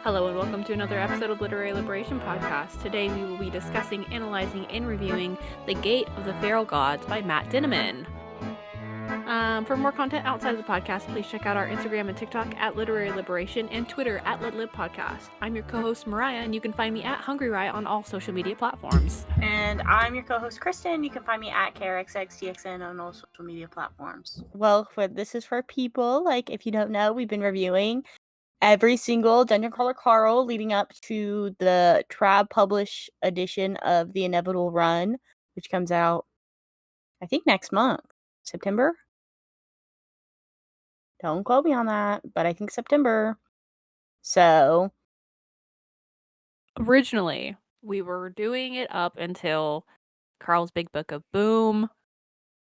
Hello and welcome to another episode of Literary Liberation Podcast. Today we will be discussing, analyzing, and reviewing The Gate of the Feral Gods by Matt Dinniman. For more content outside of the podcast, please check out our Instagram and TikTok at Literary Liberation and Twitter at LitLibPodcast. I'm your co-host Mariah, and you can find me at Hungry Riot on all social media platforms. And I'm your co-host Kristen. You can find me at KRXXDXN on all social media platforms. Well, this is for people, like, if you don't know, we've been reviewing every single Dungeon Crawler Carl leading up to the Trab Publish edition of The Inevitable Run, which comes out, I think, next month. September? Don't quote me on that, but I think September. So, originally, we were doing it up until Carl's Big Book of Boom.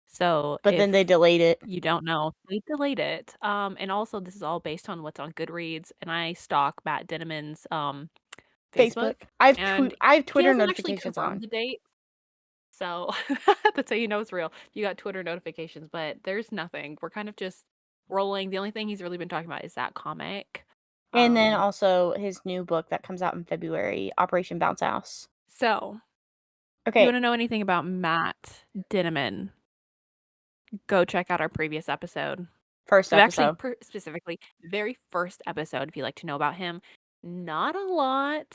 So, but then they delayed it. You don't know. They delayed it. And also, this is all based on what's on Goodreads, and I stalk Matt Dinniman's Facebook. I have Twitter notifications on. The date. So that's how you know it's real. You got Twitter notifications, but there's nothing. We're kind of just rolling. The only thing he's really been talking about is that comic. And then also his new book that comes out in February, Operation Bounce House. So, okay. If you want to know anything about Matt Dinniman, go check out our previous episode. First episode. Actually, specifically, very first episode, if you'd like to know about him. Not a lot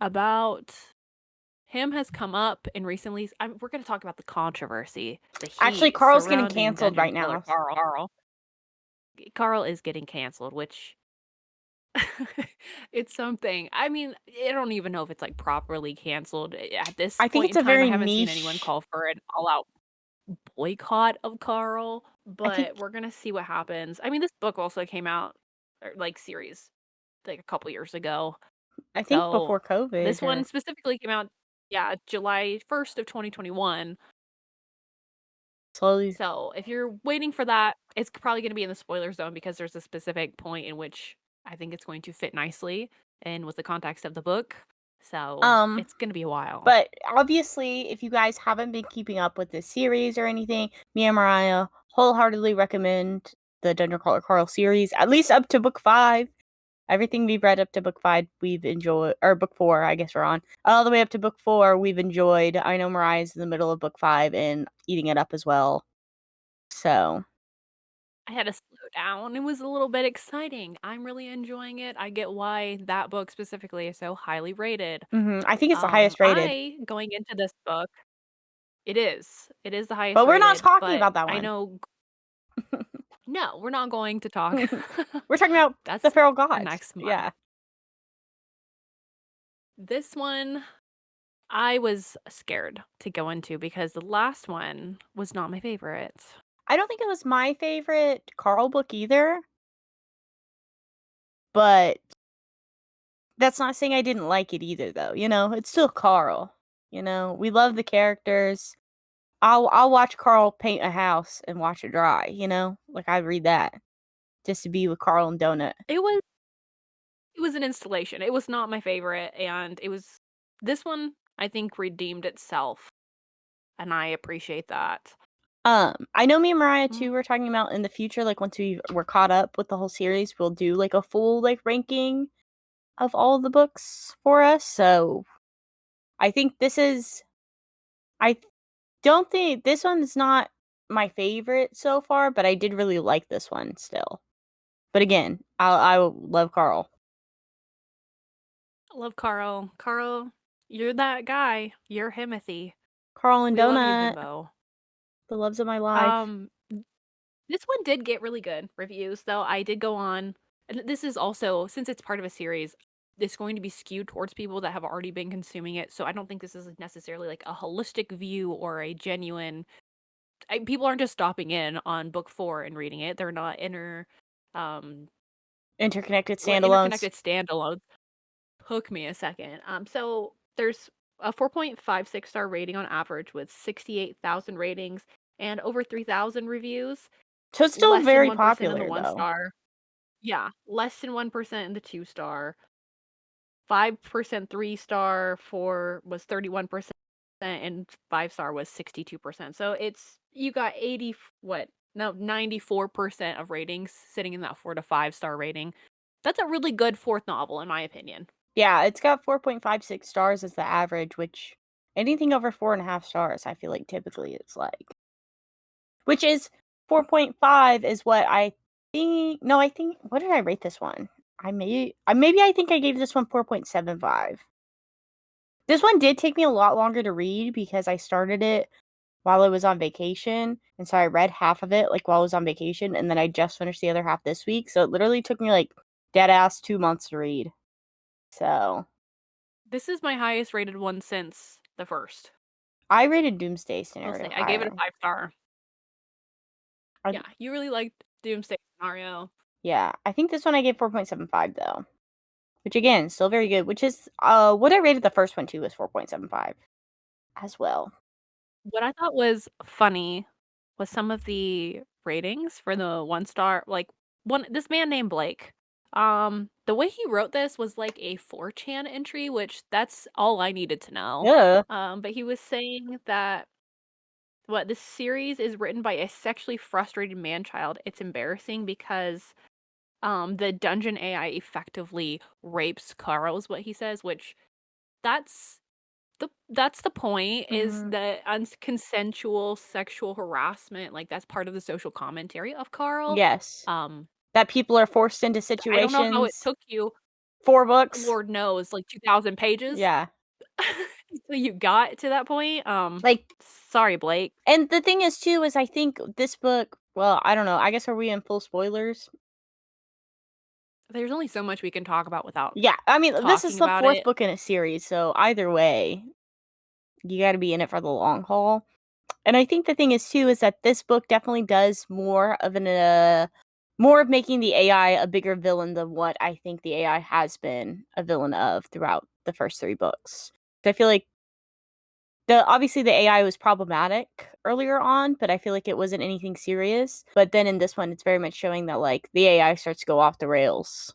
about him has come up in recently. We're going to talk about the controversy. Actually, Carl's getting canceled right now. Carl is getting canceled, which it's something. I mean, I don't even know if it's like properly canceled at this point. I think it's a very niche. I haven't seen anyone call for an all-out boycott of Carl, but we're gonna see what happens. I mean, this book also came out, like, series, like, a couple years ago. I think before COVID. This one specifically came out, July 1st of 2021. Slowly. So, if you're waiting for that, it's probably gonna be in the spoiler zone because there's a specific point in which I think it's going to fit nicely and with the context of the book. So, it's gonna be a while. But obviously, if you guys haven't been keeping up with this series or anything, me and Mariah wholeheartedly recommend the Dungeon Crawler Carl series, at least up to book 5. Everything we've read up to book 5, we've enjoyed, or book 4, I guess we're on. All the way up to book 4, we've enjoyed. I know Mariah's in the middle of book 5 and eating it up as well. So, I had to slow down. It was a little bit exciting. I'm really enjoying it. I get why that book specifically is so highly rated. I think it's the highest rated. Going into this book, it is. It is the highest but we're rated, not talking about that one. I know. No, we're not going to talk. We're talking about the Feral Gods. Next month. Yeah. This one, I was scared to go into because the last one was not my favorite. I don't think it was my favorite Carl book either. But that's not saying I didn't like it either, though. You know, it's still Carl. You know, we love the characters. I'll watch Carl paint a house and watch it dry, you know? Like, I'd read that just to be with Carl and Donut. It was an installation. It was not my favorite, and this one, I think, redeemed itself, and I appreciate that. I know me and Mariah, too, were talking about in the future, like, once we're caught up with the whole series, we'll do, like, a full, like, ranking of all the books for us, so I think I don't think this one's not my favorite so far, but I did really like this one still. But again, I love Carl. I love Carl. Carl, you're that guy. You're Himothy. Carl and Donut. Love you, Bimbo. The loves of my life. This one did get really good reviews, though. I did go on, and this is also, since it's part of a series, it's going to be skewed towards people that have already been consuming it, so I don't think this is necessarily like a holistic view or a genuine. People aren't just stopping in on book 4 and reading it. They're not interconnected standalones. Interconnected standalones. Took me a second. So there's a 4.56 star rating on average with 68,000 ratings and over 3,000 reviews. So it's still very popular, in the 1 though. star. Yeah, less than 1% in the 2 star. 5% 3 star, 4 was 31%, and 5 star was 62%. So you got 94% of ratings sitting in that 4 to 5 star rating. That's a really good 4th novel, in my opinion. Yeah, it's got 4.56 stars as the average, which anything over 4.5 stars, I feel like typically it's like. Which is 4.5 is what I think. No, I think. What did I rate this one? Maybe I think I gave this one 4.75. This one did take me a lot longer to read because I started it while I was on vacation, and so I read half of it like while I was on vacation, and then I just finished the other half this week. So it literally took me like dead ass 2 months to read. So This is my highest rated one since the first. I rated Doomsday I'll say Scenario I gave it a higher. 5-star. I, Yeah, you really liked Doomsday Scenario. yeah, I think this one I gave 4.75 though, which again still very good. Which is what I rated the first one too was 4.75 as well. What I thought was funny was some of the ratings for the 1-star, like, this man named Blake. The way he wrote this was like a 4chan entry, which that's all I needed to know. Yeah. But he was saying that this series is written by a sexually frustrated man-child. It's embarrassing because the dungeon AI effectively rapes Carl, is what he says, which that's that's the point, is Mm-hmm. that unconsensual sexual harassment, like, that's part of the social commentary of Carl. Yes, Um, that people are forced into I don't know how it situations. took you, 4 books. Lord knows, like, 2,000 pages Yeah, until you got to that point. like, Sorry, Blake. and the thing is too is I think this book. Well, I don't know. I guess are we in full spoilers? There's only so much we can talk about without Yeah, I mean this is talking the about fourth it. book in a series, so either way, you got to be in it for the long haul. And I think the thing is too is that this book definitely does more of making the AI a bigger villain than what I think the AI has been a villain of throughout the first 3 books. I feel like obviously the AI was problematic earlier on, but I feel like it wasn't anything serious. But then in this one, it's very much showing that like the AI starts to go off the rails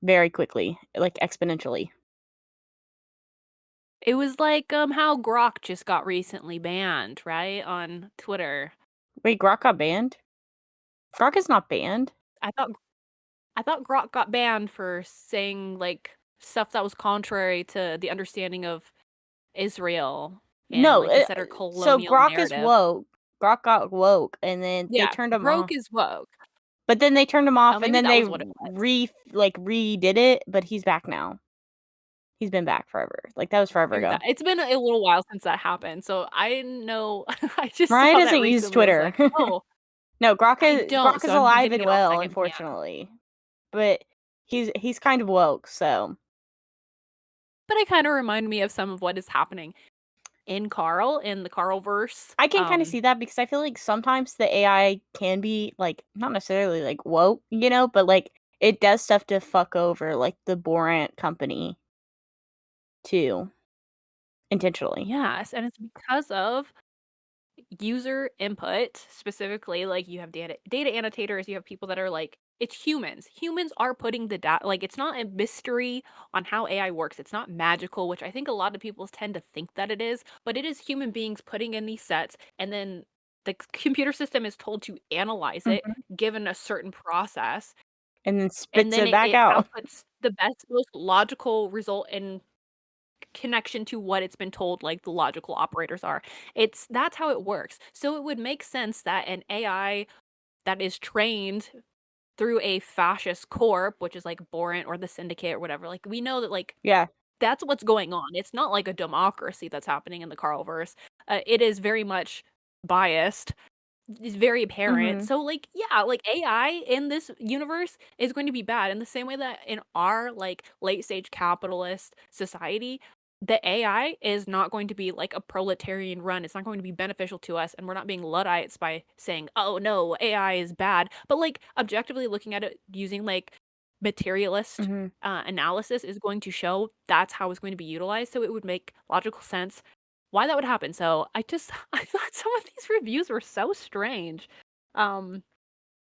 very quickly, like exponentially. It was like, how Grok just got recently banned, right, on Twitter. Wait, Grok got banned? Grok is not banned. I thought I thought Grok got banned for saying, like, stuff that was contrary to the understanding of Israel and, No, like, the settler so colonial Grok is narrative. woke. Grok got woke, and then they Yeah, turned him broke off. is woke. But then they turned him off, Oh, and maybe then that they was what it was. redid it. But he's back now. He's been back forever. Like that was forever Maybe ago. that it's been a little while since that happened, so I didn't know. I just Mariah saw that doesn't use recently. I was Twitter. like, "Oh, No, Grok I is don't," Grok so is I'm alive giving and it all well, secondhand. unfortunately. But he's kind of woke, so But it kinda reminded me of some of what is happening in Carl, in the Carlverse. I can kind of see that because I feel like sometimes the AI can be like not necessarily like woke, but like it does stuff to fuck over like the Borant company too, intentionally. Yes, and it's because of user input. Specifically, like, you have data annotators, you have people that are like, it's humans are putting the data, like, it's not a mystery on how AI works, it's not magical, which I think a lot of people tend to think that it is, but it is human beings putting in these sets, and then the computer system is told to analyze it Mhm. given a certain process, And then and spits then it it, back it out. outputs the best, most logical result in connection to what it's been told, like, the logical operators are. That's how it works. So it would make sense that an AI that is trained through a fascist corp, which is like Borant or the Syndicate or whatever, like, we know that, like, Yeah. that's what's going on. It's not like a democracy that's happening in the Carlverse. It is very much biased. It's very apparent. Mhm. So, like, yeah, like, AI in this universe is going to be bad in the same way that in our, like, late stage capitalist society, the AI is not going to be like a proletarian run. It's not going to be beneficial to us, and we're not being Luddites by saying, "Oh no, AI is bad." But, like, objectively looking at it using, like, materialist Mhm. analysis is going to show that's how it's going to be utilized. So it would make logical sense why that would happen. So I just I thought some of these reviews were so strange. Um,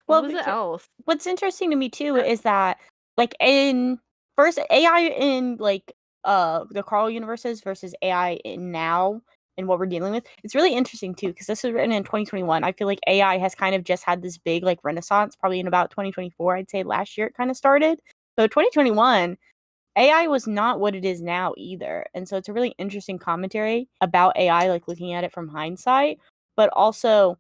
what Well, was it else? what's interesting to me too Uh, is that like in first AI in like the Carl universes versus AI in now in what we're dealing with. It's really interesting too, because this was written in 2021. I feel like AI has kind of just had this big like renaissance, probably in about 2024. I'd say last year it kind of started. So 2021, AI was not what it is now either. And so it's a really interesting commentary about AI, like looking at it from hindsight, but also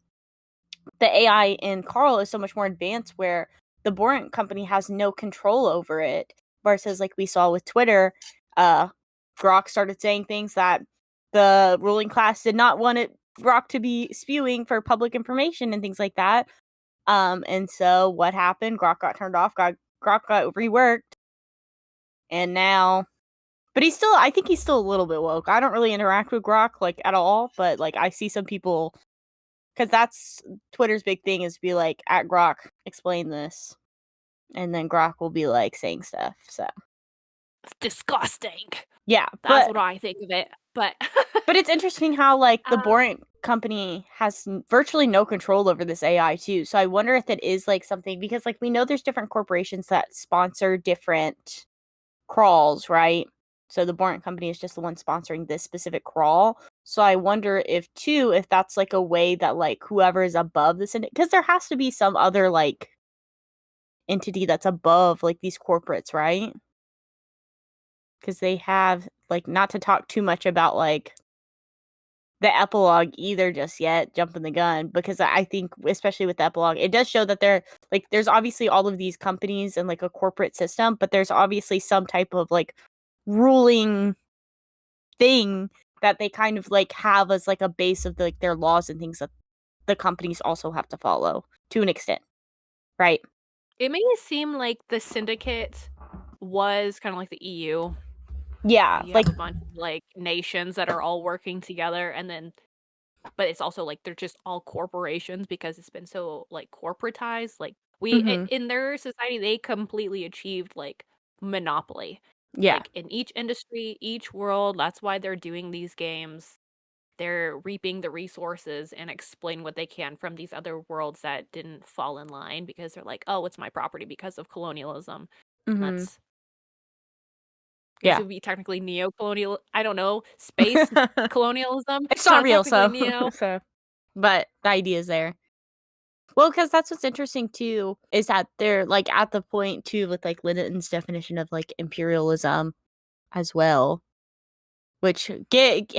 the AI in Carl is so much more advanced where the Boring Company has no control over it. Versus like we saw with Twitter, Grok started saying things that the ruling class did not want Grok to be spewing for public information and things like that. And so what happened? Grok got turned off, Grok got reworked, and now but I think he's still a little bit woke. I don't really interact with Grok like at all, but like I see some people, because that's Twitter's big thing is be like, at Grok, explain this. And then Grok will be like saying stuff. So It's disgusting. yeah, That's what I think of it. But but it's interesting how like the Boring Company has virtually no control over this AI too. So I wonder if it is like something, because like we know there's different corporations that sponsor different crawls, right? So the Boring Company is just the one sponsoring this specific crawl. So I wonder if that's like a way that like whoever is above this, because there has to be some other like entity that's above like these corporates, right? Because they have like, not to talk too much about like the epilogue either just yet, jumping the gun, because I think especially with the epilogue, it does show that there's obviously all of these companies and like a corporate system, but there's obviously some type of like ruling thing that they kind of like have as like a base of like their laws and things that the companies also have to follow to an extent, right? it made it seem like the syndicate was kind of like the EU. Yeah, You like have a bunch of like nations that are all working together, and then but it's also like they're just all corporations because it's been so like corporatized. Like in their society, they completely achieved like monopoly. yeah. Like in each industry, each world, that's why they're doing these games. They're reaping the resources and explain what they can from these other worlds that didn't fall in line because they're like, oh, it's my property because of colonialism. That's I guess Yeah. it would be technically neo-colonial. I don't know, space colonialism. It's not real, technically so neo. so but the idea is there. Well, because that's what's interesting too, is that they're like at the point too with like Linden's definition of like imperialism as well, which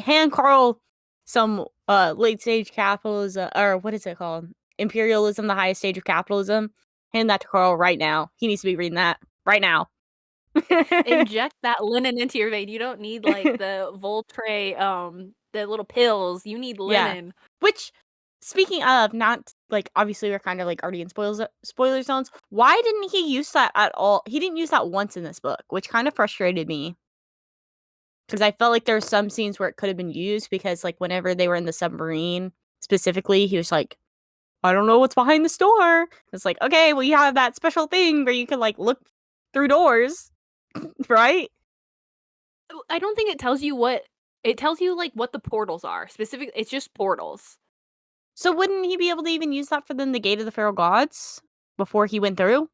hand Carl some late stage capitalism, or what is it called? Imperialism, the highest stage of capitalism. Hand that to Carl right now. He needs to be reading that right now. Inject that linen into your vein. You don't need like the Voltray, the little pills. You need Yeah. linen. Which, speaking of, not like obviously we're kind of like already in spoiler zones. Why didn't he use that at all? He didn't use that once in this book, which kind of frustrated me. Because I felt like there were some scenes where it could have been used, because like whenever they were in the submarine specifically, he was like, I don't know what's behind this door. It's like, okay, well, you have that special thing where you can like look through doors, right? I don't think it tells you what it tells you like what the portals are. Specific it's just portals. So wouldn't he be able to even use that for then the Gate of the Feral Gods before he went through?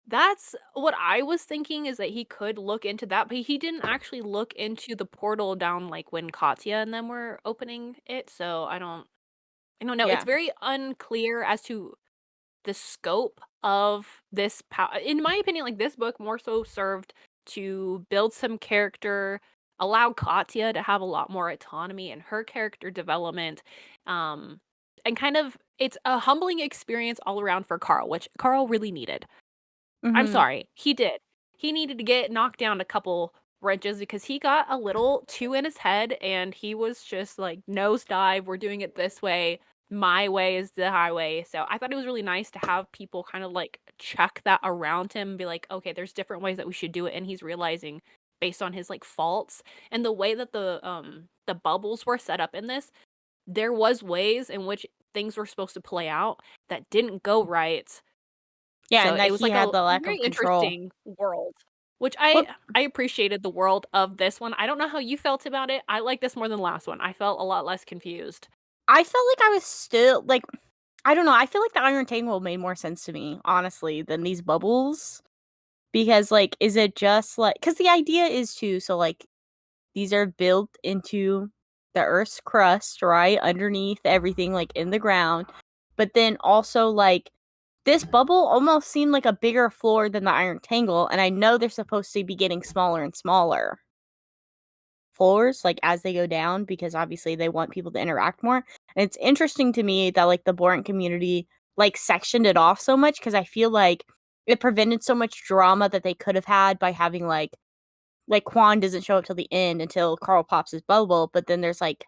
That's what I was thinking, is that he could look into that, but he didn't actually look into the portal down like when Katya and them were opening it, so I don't know. It's Yeah. very unclear as to the scope of this in my opinion, like this book more so served to build some character, allow Katya to have a lot more autonomy in her character development, and kind of it's a humbling experience all around for Carl, which Carl really needed. I'm Mm-hmm. sorry, he did. He needed to get knocked down a couple wrenches because he got a little too in his head and he was just like, nosedive, we're doing it this way. My way is the highway. So I thought it was really nice to have people kind of like check that around him and be like, okay, there's different ways that we should do it. And he's realizing based on his like faults and the way that the bubbles were set up in this, there was ways in which things were supposed to play out that didn't go right, Yeah, so and it that was he like had a the lack very of control. interesting world, which Well, I appreciated the world of this one. I don't know how you felt about it. I like this more than the last one. I felt a lot less confused. I felt like I was still like, I don't know. I feel like the Iron Tangle made more sense to me, honestly, than these bubbles. Because like, is it just like, because the idea is to, so like, these are built into the Earth's crust, right? Underneath everything, like in the ground. But then also, like, this bubble almost seemed like a bigger floor than the Iron Tangle, and I know they're supposed to be getting smaller and smaller floors, like, as they go down, because obviously they want people to interact more. And it's interesting to me that, like, the Bourne community, like, sectioned it off so much, because I feel like it prevented so much drama that they could have had by having, like Quan doesn't show up till the end until Carl pops his bubble, but then there's like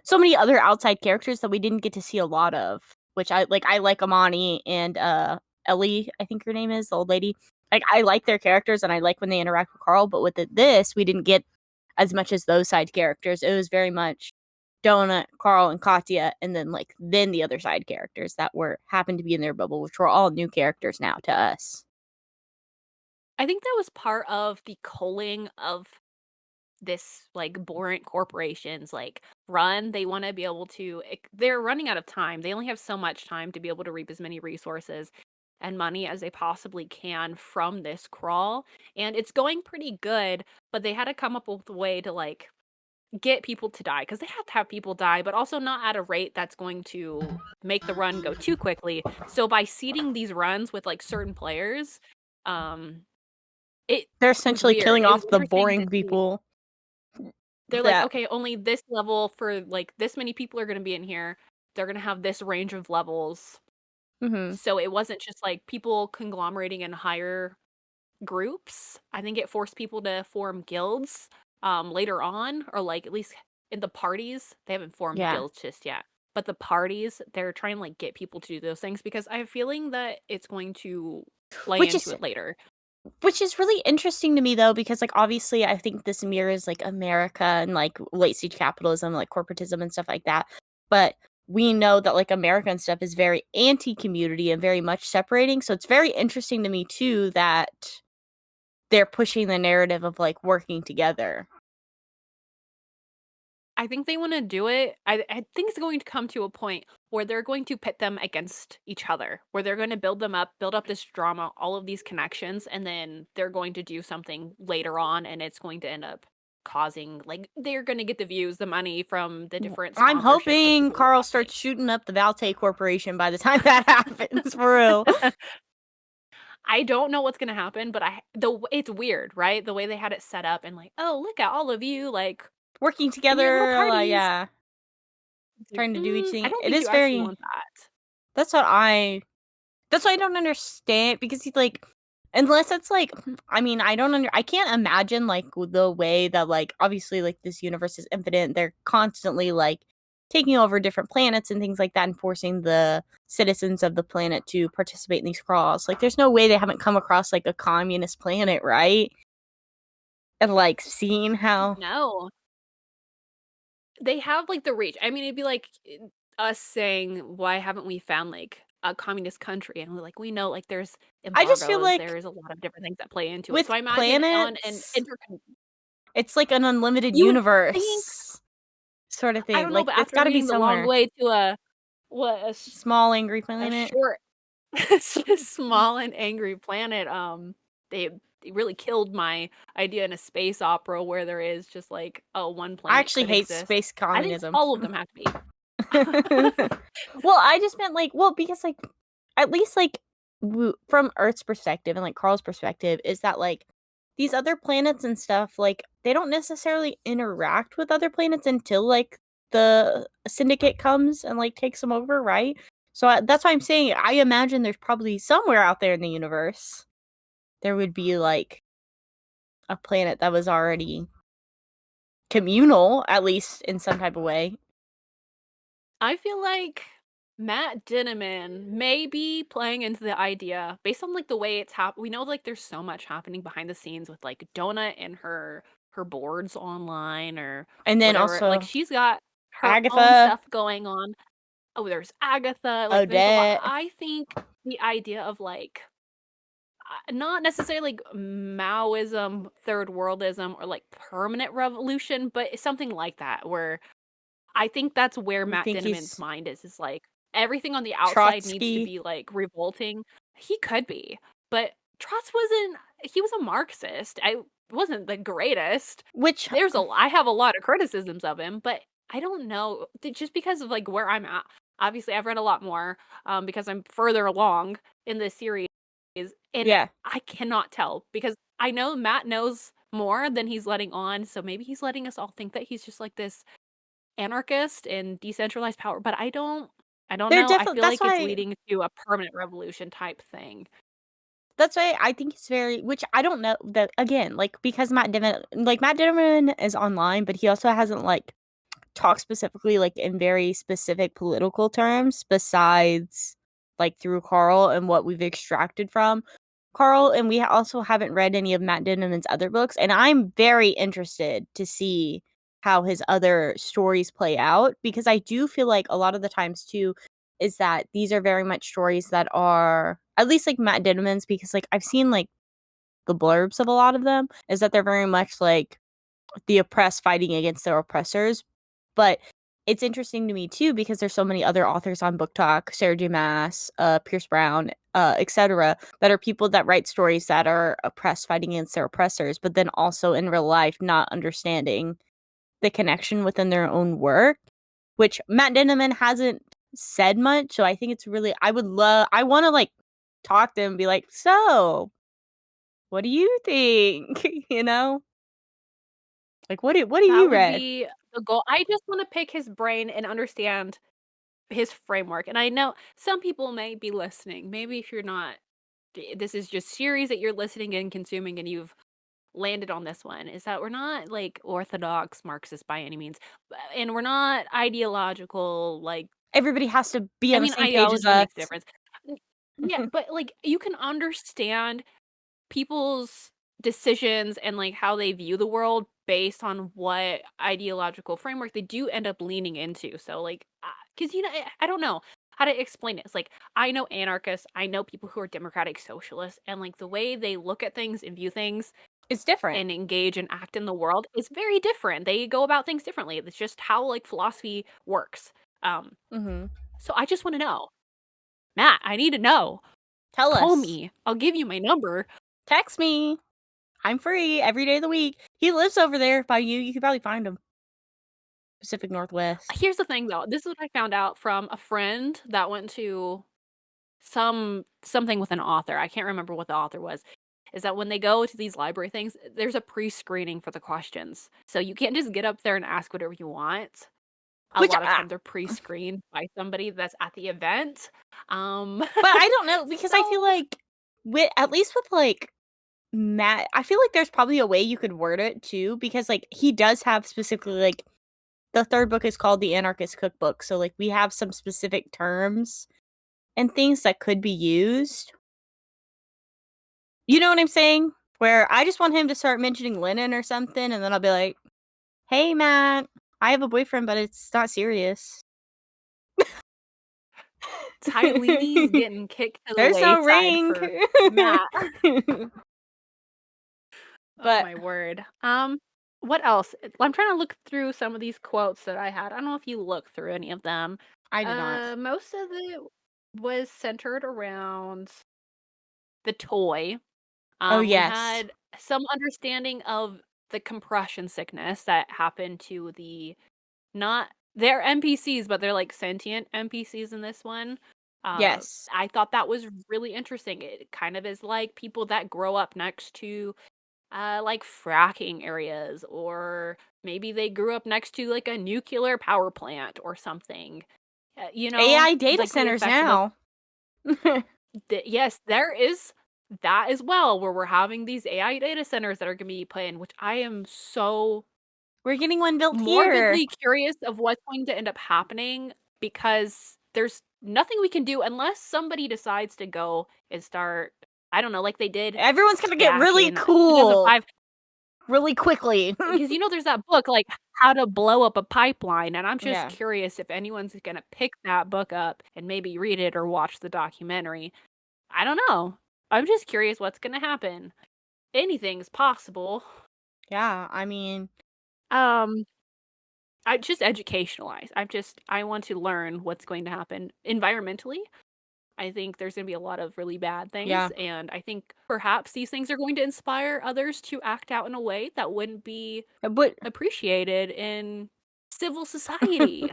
so many other outside characters that we didn't get to see a lot of, which I like Amani and Ellie, I think her name is, the old lady. Like, I like their characters and I like when they interact with Carl, but with this we didn't get as much as those side characters. It was very much Donut, Carl, and Katya, and then the other side characters that happened to be in their bubble, which were all new characters now to us. I think that was part of the culling of this, like, Borant corporations, like, run. They want to be able to, they're running out of time. They only have so much time to be able to reap as many resources and money as they possibly can from this crawl. And it's going pretty good, but they had to come up with a way to, like, get people to die, because they have to have people die, but also not at a rate that's going to make the run go too quickly. So by seeding these runs with, like, certain players, it They're was essentially weird. killing It was off the interesting to boring see. people They're like, that okay, only this level for, like, this many people are going to be in here. They're going to have this range of levels. mhm. So it wasn't just like people conglomerating in higher groups. I think it forced people to form guilds later on, or like at least in the parties. They haven't formed Yeah. guilds just yet. But the parties, they're trying to, like, get people to do those things, because I have a feeling that it's going to play Which into is it later. really interesting to me, though, because, like, obviously I think this mirrors, like, America and, like, late stage capitalism, like corporatism and stuff like that. But we know that, like, America and stuff is very anti-community and very much separating. So it's very interesting to me too that they're pushing the narrative of, like, working together. I think they wanna do it. I think it's going to come to a point where they're going to pit them against each other, where they're gonna build up this drama, all of these connections, and then they're going to do something later on, and it's going to end up causing, like, they're gonna get the views, the money from the different I'm sponsorships of hoping people Carl watching. starts shooting up the Valte Corporation by the time that happens, for real. I don't know what's gonna happen, but it's weird, right? The way they had it set up, and like, "Oh, look at all of you, like, Working in your little together, parties." yeah, It's like, trying to do each I thing. don't It think you is actually very. want that. That's what I That's why I don't understand, because he's like, unless it's like, I mean, I can't imagine like the way that, like, obviously, like, this universe is infinite. They're constantly like taking over different planets and things like that and forcing the citizens of the planet to participate in these crawls. Like, there's no way they haven't come across like a communist planet, right? And like seeing how No. They have, like, the reach. I mean, it'd be like, us saying, "Why haven't we found, like, a communist country?" And we're like, "We know, like, there's I just feel embargoes, like there's a lot of different things that play into it." with So I imagine on an planets, intercon it's like an unlimited you would think, universe sort of I thing. don't know, Like, but it's after got to be reading The Long somewhere. Way to what, Small angry a planet. short small and angry planet, they really killed my idea in a space opera where there is just, like, one I planet actually could hate exist. space I think communism. all of them have to be. Well, I just meant like, well, because like, at least like, from Earth's perspective and like Carl's perspective, is that like these other planets and stuff, like, they don't necessarily interact with other planets until like the syndicate comes and like takes them over, right? So that's why I'm saying I imagine there's probably somewhere out there in the universe there would be like a planet that was already communal, at least in some type of way. I feel like Matt Dinniman may be playing into the idea based on, like, the way it's we know, like, there's so much happening behind the scenes with, like, Donut and her boards online or And then whatever. Like, also she's got her own Agatha, stuff going on. Oh, there's Agatha. Like, there's a lot. Odette. I think the idea of, like, not necessarily like Maoism, third worldism, or like permanent revolution, but something like that, where I think that's where You Matt think Dinniman's he's mind is like, everything on the outside needs to Trotsky? be, like, revolting. He could be, but Trots wasn't, he was a Marxist. I wasn't the greatest. Which I have a lot of criticisms of him, but I don't know, just because of like where I'm at. Obviously, I've read a lot more because I'm further along in this series, and Yeah. I cannot tell because I know Matt knows more than he's letting on. So maybe he's letting us all think that he's just like this anarchist and decentralized power, but I don't They're know. I definitely feel like it's leading to a permanent revolution type thing. that's why I think it's very, which I don't know that again, like because Matt Dinniman is online, but he also hasn't like talked specifically like in very specific political terms besides like through Carl and what we've extracted from Carl, and we also haven't read any of Matt Dinniman's other books, and I'm very interested to see how his other stories play out because I do feel like a lot of the times too is that these are very much stories that are at least like Matt Dinniman's because like I've seen like the blurbs of a lot of them is that they're very much like the oppressed fighting against their oppressors. But it's interesting to me too because there's so many other authors on Book Talk, Sarah J. Maas, Pierce Brown, etc., that are people that write stories that are oppressed fighting against their oppressors, but then also in real life not understanding the connection within their own work, which Matt Dinniman hasn't said much. So I think it's really I want to like talk to him and be like, so what do you think? you know? Like what do That you would read? be the goal. I just want to pick his brain and understand his framework. And I know some people may be listening. Maybe if you're not, this is just series that you're listening and consuming and you've landed on this one, is that we're not like orthodox Marxists by any means, and we're not ideological, like, Everybody has to be I on the mean, same page as ideology us. makes a difference. Yeah, but like you can understand people's decisions and like how they view the world based on what ideological framework they do end up leaning into. So like, because I don't know how to explain it. It's like I know anarchists, I know people who are democratic socialists, and like the way they look at things and view things It's different. and engage and act in the world is very different. They go about things differently. It's just how like philosophy works. Um, Mhm. so I just want to know, Matt. I need to know. Tell Call us. me. I'll give you my number. Text me. I'm free every day of the week. He lives over there by you. You could probably find him. Pacific Northwest. Here's the thing though. This is what I found out from a friend that went to something with an author. I can't remember what the author was. Is that when they go to these library things, there's a pre-screening for the questions. So you can't just get up there and ask whatever you want. A Which lot of times they're pre-screened by somebody that's at the event. but I don't know because I feel So like with at least with like Matt, I feel like there's probably a way you could word it too because like he does have specifically like the third book is called The Anarchist Cookbook. So like we have some specific terms and things that could be used. You know what I'm saying? Where I just want him to start mentioning linen or something, and then I'll be like, "Hey, Matt, I have a boyfriend, but it's not serious." Tyleenie's getting kicked to the There's no wayside ring. for Matt. Oh but my word. What else? I'm trying to look through some of these quotes that I had. I don't know if you looked through any of them. I did not. Most of it was centered around the toy. Oh We yes, had some understanding of the compression sickness that happened to not they're NPCs, but they're like sentient NPCs in this one. yes. I thought that was really interesting. It kind of is like people that grow up next to like fracking areas, or maybe they grew up next to like a nuclear power plant or something. AI data Like the centers effects of a now. yes, there is that as well, where we're having these AI data centers that are going to be put in, which I am so We're getting one built here. morbidly curious of what's going to end up happening, because there's nothing we can do unless somebody decides to go and start, I don't know, like they did Everyone's gonna get back really in cool 2005. really quickly. Because there's that book, like, How to Blow Up a Pipeline, and I'm just yeah, curious if anyone's gonna pick that book up and maybe read it or watch the documentary. I don't know. I'm just curious what's gonna happen. Anything's possible. yeah. I mean, Um, I just educationalize. I want to learn what's going to happen environmentally. I think there's gonna be a lot of really bad yeah. things, and I think perhaps these things are going to inspire others to act out in a way that wouldn't be But appreciated in civil society.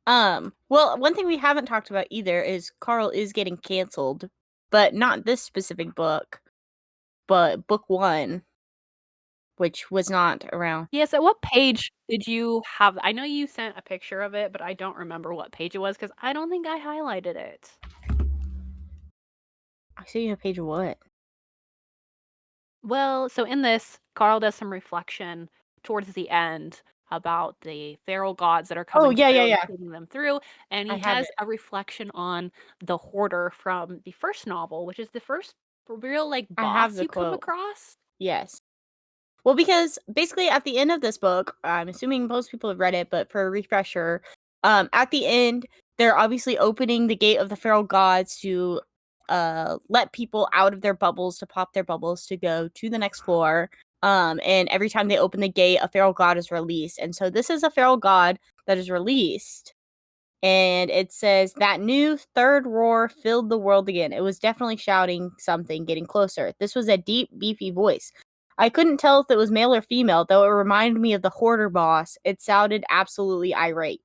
Well, one thing we haven't talked about either is Carl is getting canceled, but not this specific book, but book 1, which was not around. Yes, at what page did you have? I know you sent a picture of it, but I don't remember what page it was because I don't think I highlighted it. I see a page of what? Well, so in this, Carl does some reflection towards the end about the feral gods that are Oh, coming yeah, through yeah, and yeah. taking them through, and I he have has it. a reflection on the hoarder from the first novel, which is the first real like I have boss the you come quote. across. Yes. Well, because basically at the end of this book, I'm assuming most people have read it, but for a refresher, at the end, they're obviously opening the gate of the feral gods to let people out of their bubbles, to pop their bubbles, to go to the next floor. And every time they open the gate, a feral god is released. And so this is a feral god that is released. And it says that new third roar filled the world again. It was definitely shouting something, getting closer. This was a deep, beefy voice. I couldn't tell if it was male or female, though it reminded me of the hoarder boss. It sounded absolutely irate.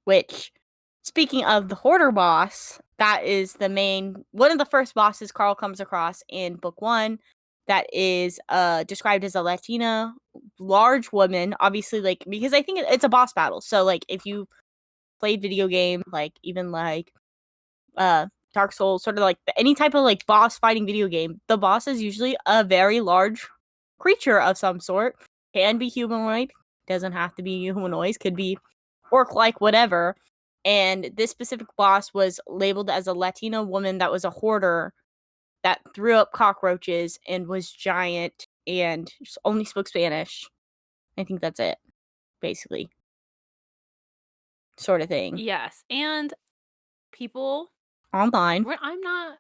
Which, speaking of the hoarder boss, that is one of the first bosses Carl comes across in book 1. That is described as a Latina large woman, obviously, like, because I think it's a boss battle. So, like, if you played video game, like even like Dark Souls, sort of like any type of like boss fighting video game, the boss is usually a very large creature of some sort. Can be humanoid, doesn't have to be humanoid, could be orc like, whatever. And this specific boss was labeled as a Latina woman that was a hoarder that threw up cockroaches and was giant and just only spoke Spanish. I think that's it, basically. Sort of thing. Yes, and people, Online. I'm not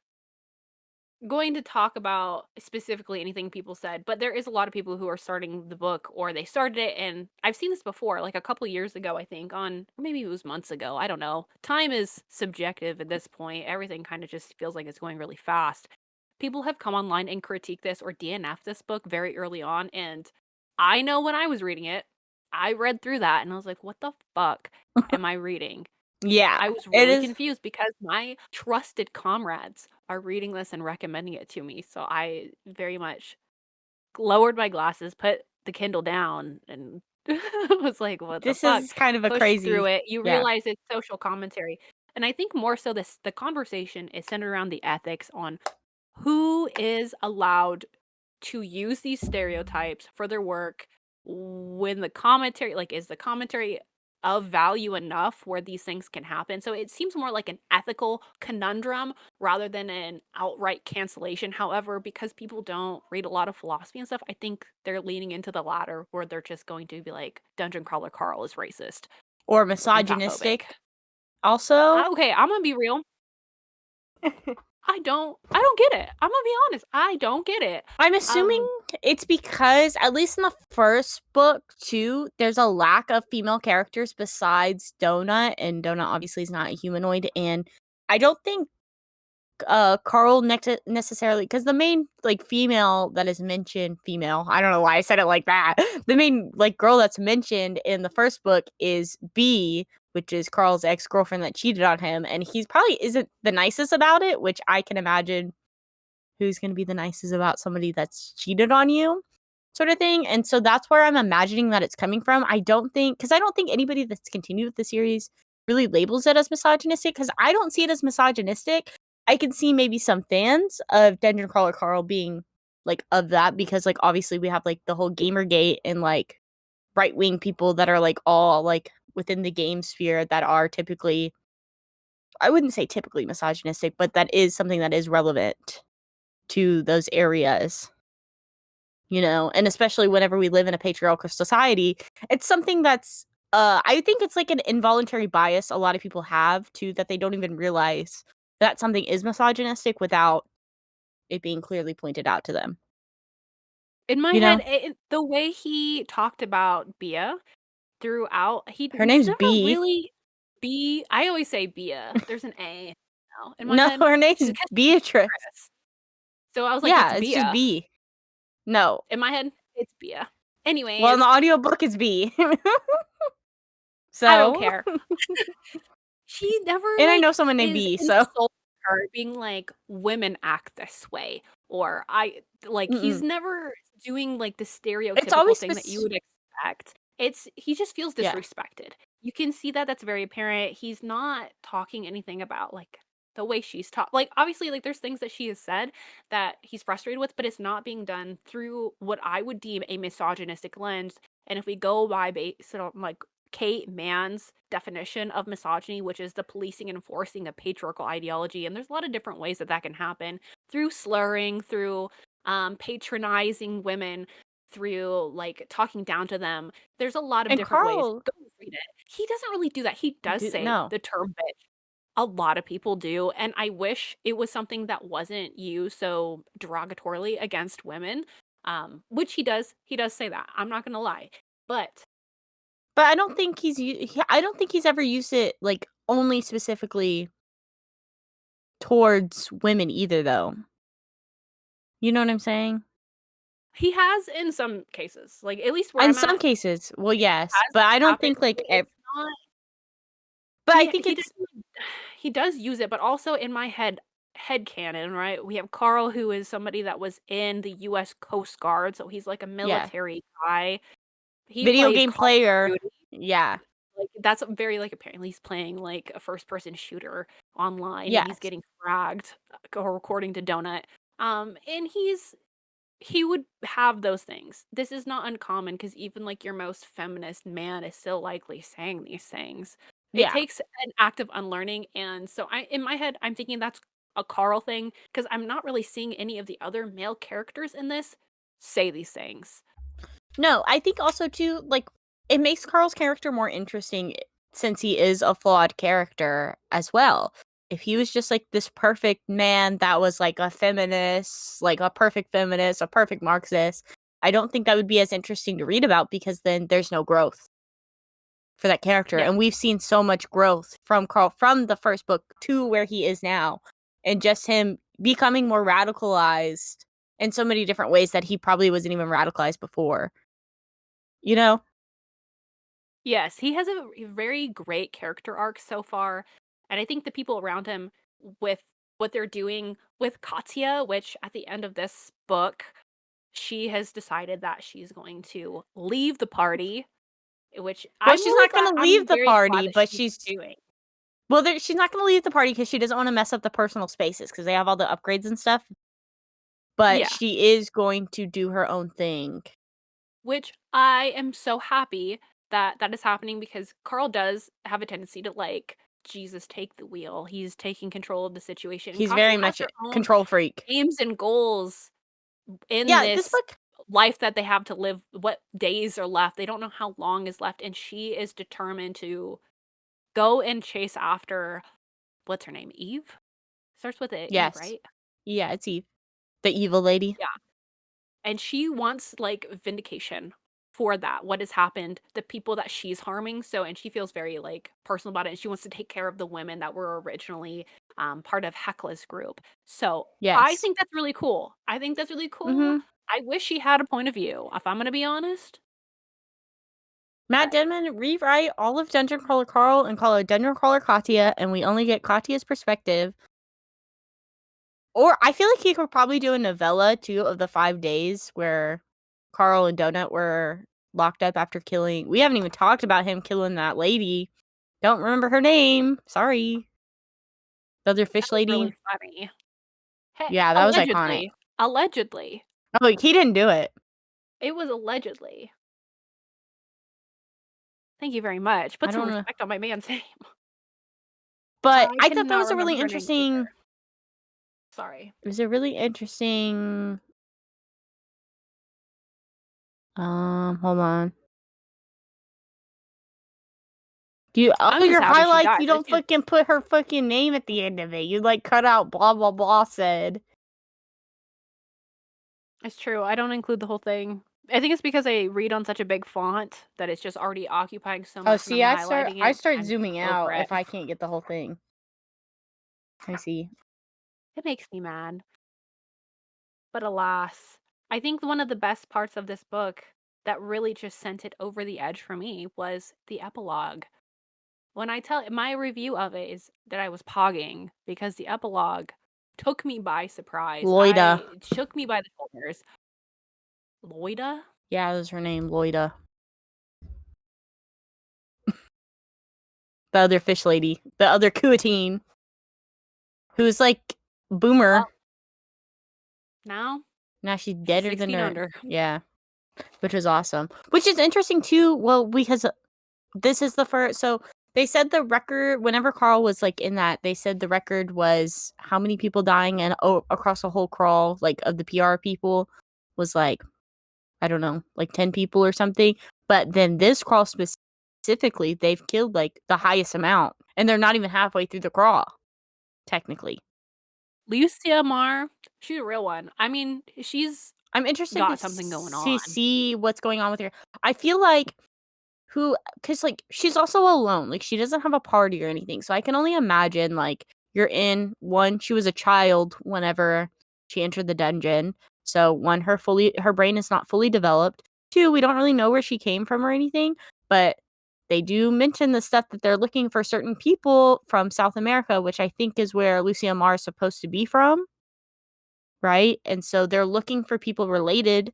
going to talk about specifically anything people said, but there is a lot of people who are starting the book or they started it, and I've seen this before, like a couple years ago, I think, or maybe it was months ago. I don't know. Time is subjective at this point. Everything kind of just feels like it's going really fast. People have come online and critiqued this or DNF this book very early on, and I know when I was reading it, I read through that and I was like, what the fuck am I reading? Yeah, I was it really is. confused because my trusted comrades are reading this and recommending it to me. So I very much lowered my glasses, put the Kindle down, and was like, what the This fuck? is kind of a Pushed through crazy. it. You Yeah. realize it's social commentary. And I think more so the conversation is centered around the ethics on who is allowed to use these stereotypes for their work when the commentary, like, is the commentary of value enough where these things can happen? So it seems more like an ethical conundrum rather than an outright cancellation. However, because people don't read a lot of philosophy and stuff, I think they're leaning into the latter where they're just going to be like, Dungeon Crawler Carl is racist Or and fatphobic. misogynistic. Also, Okay, I'm gonna be real. I don't get it. I'm gonna be honest. I don't get it. I'm assuming Um, it's because, at least in the first book, too, there's a lack of female characters besides Donut, and Donut obviously is not a humanoid, and I don't think Carl necessarily, because the main like female that is mentioned, female, I don't know why I said it like that. The main like girl that's mentioned in the first book is B, which is Carl's ex-girlfriend that cheated on him, and he's probably isn't the nicest about it, which I can imagine who's going to be the nicest about somebody that's cheated on you, sort of thing. And so that's where I'm imagining that it's coming from. I don't think, because I don't think anybody that's continued with the series really labels it as misogynistic, because I don't see it as misogynistic. I can see maybe some fans of Dungeon Crawler Carl being like of that, because like obviously we have like the whole Gamergate and like right wing people that are like all like within the game sphere that are typically, I wouldn't say typically misogynistic, but that is something that is relevant to those areas, and especially whenever we live in a patriarchal society, it's something that's I think it's like an involuntary bias a lot of people have too, that they don't even realize that something is misogynistic without it being clearly pointed out to them. in my You head, know? the way he talked about Bia throughout, Her he's name's never B. really I always say Bia. There's an A now in my No, head. her She's name's because she's Beatrice. Chris. So I was like, it's Yeah, it's just Bia. B. No. In my head, it's Bia. Well, in Anyways, the audiobook, it's B. I don't So, care. She never, and I know like, someone named is B, so insulting her, being like, "Women act this way," or he's mm-mm. never doing, like, the It's stereotypical always thing that you would expect. He just feels yeah. disrespected. You can see that that's very apparent. He's not talking anything about, like, the way she's like, obviously, like, there's things that she has said that he's frustrated with, but it's not being done through what I would deem a misogynistic lens, and if we go by based on, like, Kate Mann's definition of misogyny, which is the policing and enforcing a patriarchal ideology. And there's a lot of different ways that that can happen through slurring, through patronizing women, through like talking down to them. There's a lot of And different ways. Carl Go read it. He doesn't really do that. He does say no. the term bitch. A lot of people do. And I wish it was something that wasn't used so derogatorily against women. Which he does. He does say that. I'm not going to lie. But But I don't think I don't think he's ever used it, like, only specifically towards women either, though. You know what I'm saying? he has in some cases, like, at least where In I'm some at, cases, well, yes, has but I don't happened, think, like, but it's not but I think he it's doesn't he does use it, but also in my headcanon, right, we have Carl, who is somebody that was in the US Coast Guard, so he's like a yeah. military guy. He Video plays game Call of player. Duty, Yeah. like, that's very, like, apparently he's playing, like, a first person shooter online, and he's Yes. getting fragged, according to Donut, and he would have those things. This is not uncommon because even like your most feminist man is still likely saying these things. It Yeah. takes an act of unlearning. And so in my head, I'm thinking that's a Carl thing because I'm not really seeing any of the other male characters in this say these things. No, I think also too, like, it makes Carl's character more interesting since he is a flawed character as well. If he was just like this perfect man that was like a feminist, like a perfect feminist, a perfect Marxist, I don't think that would be as interesting to read about because then there's no growth for that character. Yeah. And we've seen so much growth from Carl from the first book to where he is now. And just him becoming more radicalized in so many different ways that he probably wasn't even radicalized before. You know? Yes, he has a very great character arc so far. And I think the people around him with what they're doing with Katya, which at the end of this book, she has decided that she's going to leave the party, which Well, I'm she's really not glad gonna I'm leave the very glad party, that but she's she's doing. well, she's not gonna leave the party because she doesn't want to mess up the personal spaces because they have all the upgrades and stuff. But Yeah, she is going to do her own thing. which I am so happy that that is happening because Carl does have a tendency to like Jesus take the wheel. He's taking control of the situation. And He's Katya very has much a her own control freak. aims and goals in Yeah, this this book. life that they have to live, what days are left. They don't know how long is left and she is determined to go and chase after what's her name? Eve? Starts with a E, Yes, right? yeah, it's Eve, the evil lady. Yeah. And she wants, like, vindication for that, what has happened, the people that she's harming, so and she feels very, like, personal about it, and she wants to take care of the women that were originally, part of Hekla's group. So, I Yes. think that's really cool. I think that's really cool. Mm-hmm. I wish she had a point of view, if I'm gonna be honest, Matt but Denman rewrite all of Dungeon Crawler Carl and call it Dungeon Crawler Katya, and we only get Katya's perspective. Or I feel like he could probably do a novella too of the 5 days where Carl and Donut were locked up after killing. We haven't even talked about him killing that lady. Don't remember her name. Sorry. The other that fish was really lady. funny. Heck, Yeah, that was iconic. allegedly, Oh, he didn't do it. it was allegedly. Thank you very much. I Put some don't know. respect on my man's name. But I I thought that cannot was a remember really her name either. interesting. Sorry. It was a really interesting. Hold on. I'm just Your happy she highlights, died. you don't fucking put her fucking name at the end of it. You like cut out blah blah blah said. It's true. I don't include the whole thing. I think it's because I read on such a big font that it's just already occupying so Oh, much when see, I'm highlighting I it. start I'm just zooming over out it. if I can't get the whole thing. I see. It makes me mad. But alas, I think one of the best parts of this book that really just sent it over the edge for me was the epilogue. When I tell my review of it is that I was pogging because the epilogue took me by surprise. Loida. It shook me by the shoulders. Loida? Yeah, that was her name, Loida. The other fish lady. The other Kuatine. Who's like Boomer. Well, now Now she's she's deader 6 than feet her. under. Yeah. Which was awesome. Which is interesting too. Well, because this is the first. So they said the record, whenever Carl was like in that, they said the record was how many people dying and across the whole crawl, like of the PR people, was like, I don't know, like 10 people or something. But then this crawl specifically, they've killed like the highest amount. And they're not even halfway through the crawl, technically. Lucia Marr, she's a real one. I mean, she's I'm interested got to something going on. see what's going on with her. I feel like because like she's also alone, like she doesn't have a party or anything, so I can only imagine like you're in one, she was a child whenever she entered the dungeon, so one, her brain is not fully developed. Two, we don't really know where she came from or anything, but they do mention the stuff that they're looking for certain people from South America, which I think is where Lucia Marr is supposed to be from, right? And so they're looking for people related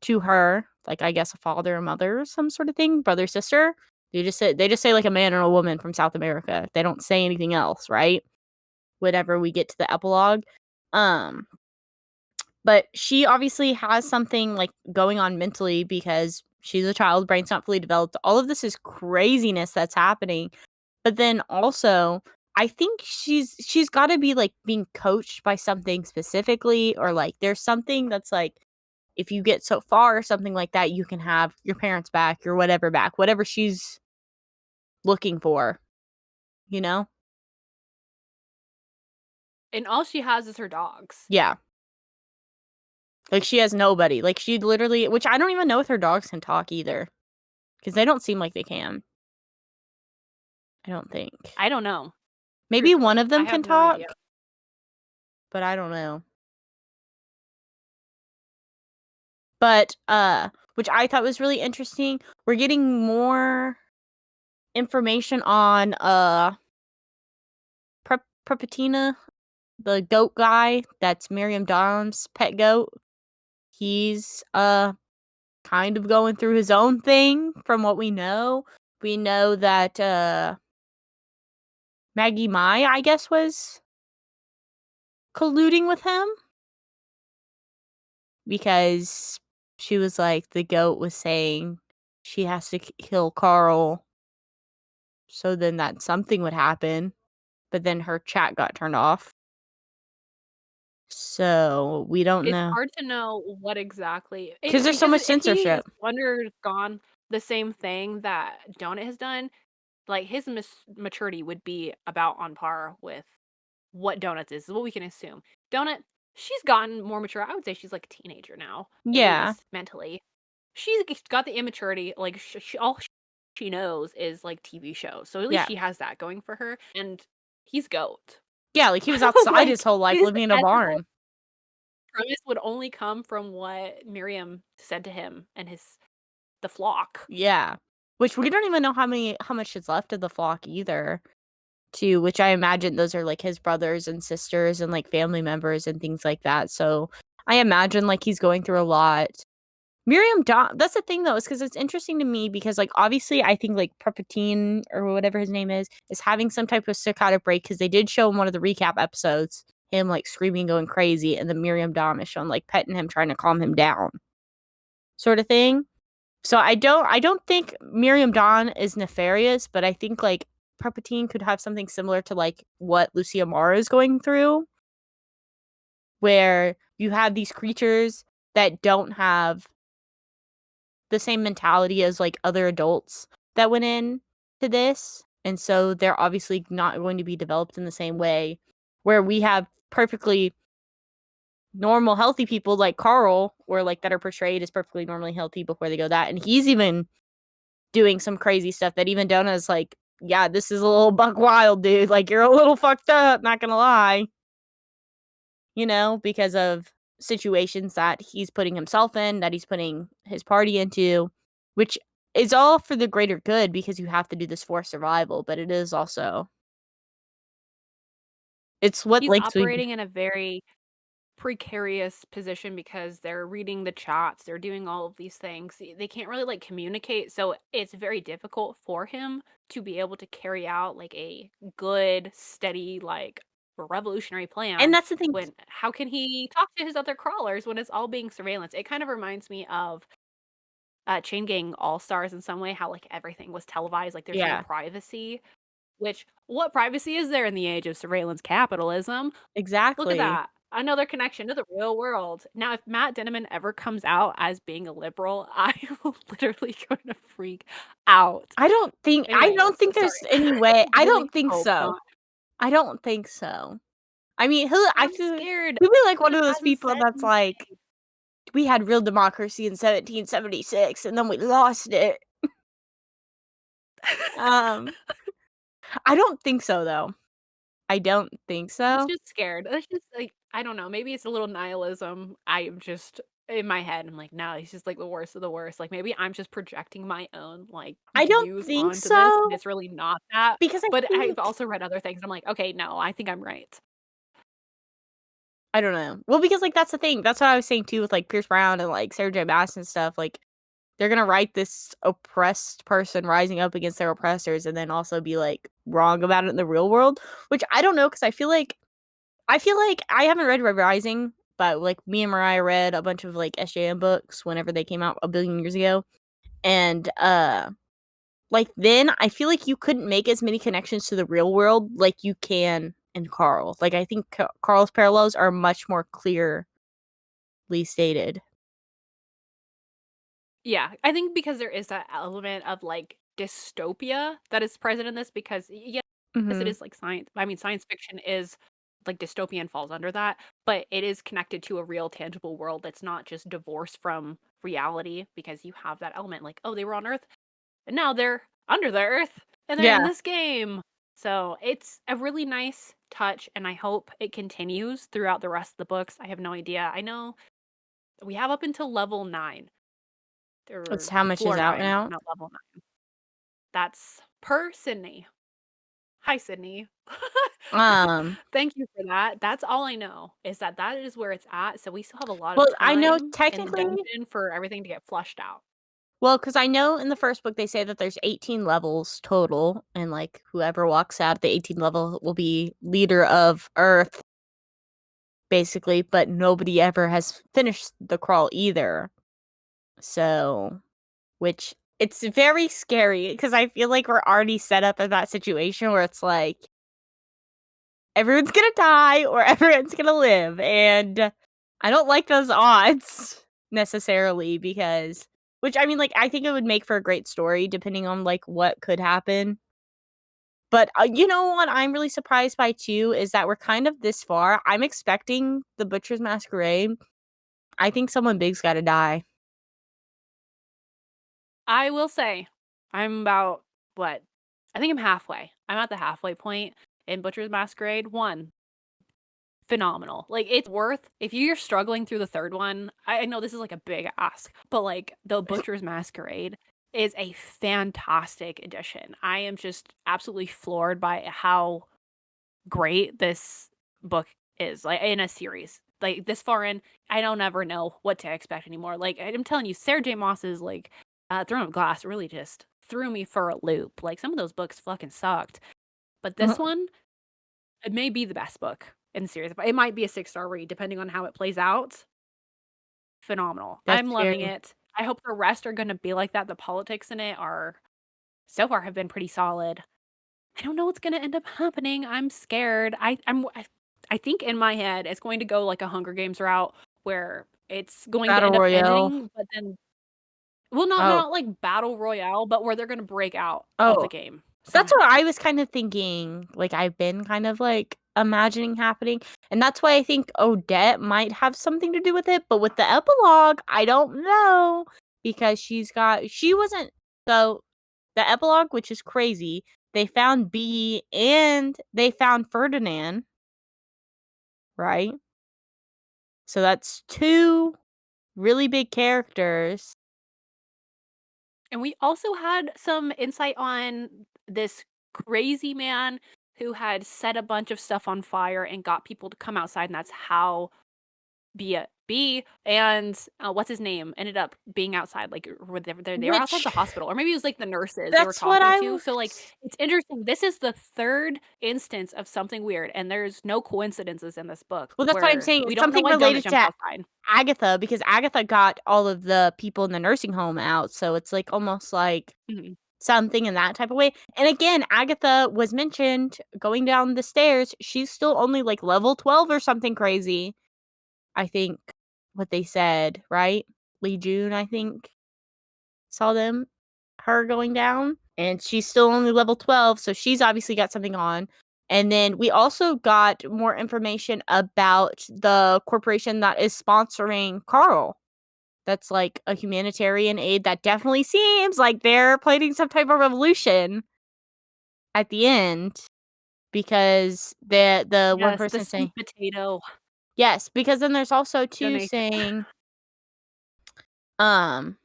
to her, like I guess a father or mother or some sort of thing, brother, sister. They just say like a man or a woman from South America. They don't say anything else, right? Whenever we get to the epilogue. But she obviously has something like going on mentally because she's a child, brain's not fully developed. All of this is craziness that's happening. But then also, I think she's got to be like being coached by something specifically, or like there's something that's like if you get so far or something like that, you can have your parents back, your whatever back, whatever she's looking for, you know? And all she has is her dogs. Yeah. Like she has nobody. Like she literally, which I don't even know if her dogs can talk either, because they don't seem like they can. I don't think. I don't know. Maybe Truthfully, one of them I can have no talk, idea. but I don't know. But which I thought was really interesting. We're getting more information on Prepatina, the goat guy that's Miriam Dawn's pet goat. He's kind of going through his own thing from what we know. We know that Maggie Mai, I guess, was colluding with him because she was like, the goat was saying she has to kill Carl, so then that something would happen, but then her chat got turned off. So we don't It's know. hard to know what exactly Because there's so much if he has censorship. undergone the same thing that Donut has done, like his maturity would be about on par with what Donut's is what we can assume. Donut, she's gotten more mature. I would say she's like a teenager now, at Yeah. least mentally. She's got the immaturity. Like all she knows is like TV shows, so at least Yeah. she has that going for her. And he's goat. Yeah, like he was outside Like his whole life his living in a ethical barn. premise would only come from what Miriam said to him and the flock. Yeah. Which we don't even know how much is left of the flock either. Too, which I imagine those are like his brothers and sisters and like family members and things like that. So I imagine like he's going through a lot. Miriam Dawn, that's the thing though, is because it's interesting to me because like obviously I think like Prepatine or whatever his name is having some type of psychotic break because they did show in one of the recap episodes him like screaming, going crazy, and then Miriam Dawn is shown like petting him, trying to calm him down, sort of thing. So I don't think Miriam Dawn is nefarious, but I think like Prepatine could have something similar to like what Lucia Marr is going through, where you have these creatures that don't have the same mentality as like other adults that went in to this, and so they're obviously not going to be developed in the same way, where we have perfectly normal healthy people like Carl, or like that are portrayed as perfectly normally healthy before they go that, and he's even doing some crazy stuff that even Donna's like, yeah, this is a little buck wild, dude. Like, you're a little fucked up, not gonna lie. You know, because of situations that he's putting himself in, that he's putting his party into. which is all for the greater good because you have to do this for survival, but it is also it's what He's like operating in a very precarious position because they're reading the chats, they're doing all of these things. They can't really like communicate, so it's very difficult for him to be able to carry out like a good, steady, like revolutionary and plan that's the thing. when how can he talk to his other crawlers when it's all being surveillance? It kind of reminds me of Chain Gang All Stars in some way, how like everything was televised, like there's no Yeah, privacy. Which what privacy is there in the age of surveillance capitalism? Look at exactly. that. Another connection to the real world. Now, if Matt Dinniman ever comes out as being a liberal, I am literally going to freak out. I Anyways, don't think sorry. there's any way. I I really don't think hope so. not. I don't think so. I mean, I I'm feel scared. he'll be like one It of those hasn't people said that's like, anything. we had real democracy in 1776 and then we lost it. Um, I don't think so though. I don't think I'm so. just scared. It's just like, I don't know. Maybe it's a little nihilism. I am just in my head. I'm like, no, he's just like the worst of the worst. Like maybe I'm just projecting my own like I don't views think onto this, and so it's really not that. because I But I've think also read other things. And I'm like, okay, no, I think I'm right. I don't know. Well, because like that's the thing. That's what I was saying too with like Pierce Brown and like Sarah J. Maas and stuff. Like they're gonna write this oppressed person rising up against their oppressors and then also be like wrong about it in the real world, which I don't know because I feel like I haven't read Red Rising, but like me and Mariah read a bunch of like SJM books whenever they came out a billion years ago, and like then I feel like you couldn't make as many connections to the real world like you can in Carl. Like I think Carl's parallels are much more clearly stated. Yeah, I think because there is that element of like dystopia that is present in this because yes, it Hmm. is like science. I mean, science fiction is like dystopian falls under that, but it is connected to a real tangible world that's not just divorced from reality because you have that element like, oh, they were on Earth and now they're under the Earth and they're in Yeah, this game. So it's a really nice touch, and I hope it continues throughout the rest of the books. I have no idea. I know we have up until level 9 it's or how much is floor out 9, now. not level 9. That's per Sydney. Hi, Sydney. Um, Thank you for that. That's all I know is that that is where it's at. So we still have a lot of well, I know time in the technically. dungeon for everything to get flushed out. Well, because I know in the first book they say that there's 18 levels total, and like whoever walks out at the 18th level will be leader of Earth, basically. But nobody ever has finished the crawl either. So, which it's very scary because I feel like we're already set up in that situation where it's like everyone's gonna die or everyone's gonna live, and I don't like those odds necessarily because which I mean like I think it would make for a great story depending on like what could happen. But you know what I'm really surprised by too is that we're kind of this far. I'm expecting the Butcher's Masquerade. I think someone big's got to die. I will say, I'm about what? I think I'm halfway. I'm at the halfway point in Butcher's Masquerade 1. Phenomenal. Like it's worth if you're struggling through the third one. I know this is like a big ask, but like the Butcher's Masquerade is a fantastic addition. I am just absolutely floored by how great this book is. Like in a series. Like this far in, I don't ever know what to expect anymore. Like I'm telling you, Sarah J. Maas's like Throne of Glass really just threw me for a loop. Like some of those books fucking sucked. But this one, it may be the best book in the series. It might be a 6-star read depending on how it plays out. Phenomenal. That's I'm loving scary. it. I hope the rest are going to be like that. The politics in it are so far have been pretty solid. I don't know what's going to end up happening. I'm scared. I think in my head it's going to go like a Hunger Games route where it's going to Battle end up Royale. ending, but then well, Oh, not like battle royale, but where they're going to break out of the oh, game that's somehow. what I was kind of thinking. Like I've been kind of like imagining happening, and that's why I think Odette might have something to do with it. But with the epilogue, I don't know because she wasn't so the epilogue, which is crazy. They found B and they found Ferdinand, right? So that's two really big characters. And we also had some insight on this crazy man who had set a bunch of stuff on fire and got people to come outside, and that's how B and what's his name ended up being outside, like they were outside the Which hospital, or maybe it was like the nurses they were that's what talking I to. was So like it's interesting. This is the third instance of something weird, and there's no coincidences in this book well, that's what I'm where saying. we It's don't know something why Donut related jumped to outside. Agatha because Agatha got all of the people in the nursing home out, so it's, like, almost like Mhm. something in that type of way. And again, Agatha was mentioned going down the stairs. She's still only, like, level 12 or something crazy, I think what they said, right? Lee June, I think, saw her going down, and she's still only level 12, so she's obviously got something on. And then we also got more information about the corporation that is sponsoring Carl. That's like a humanitarian aid that definitely seems like they're planning some type of revolution at the end because the one Yes, the person sweet saying potato yes, because then there's also two donation. saying um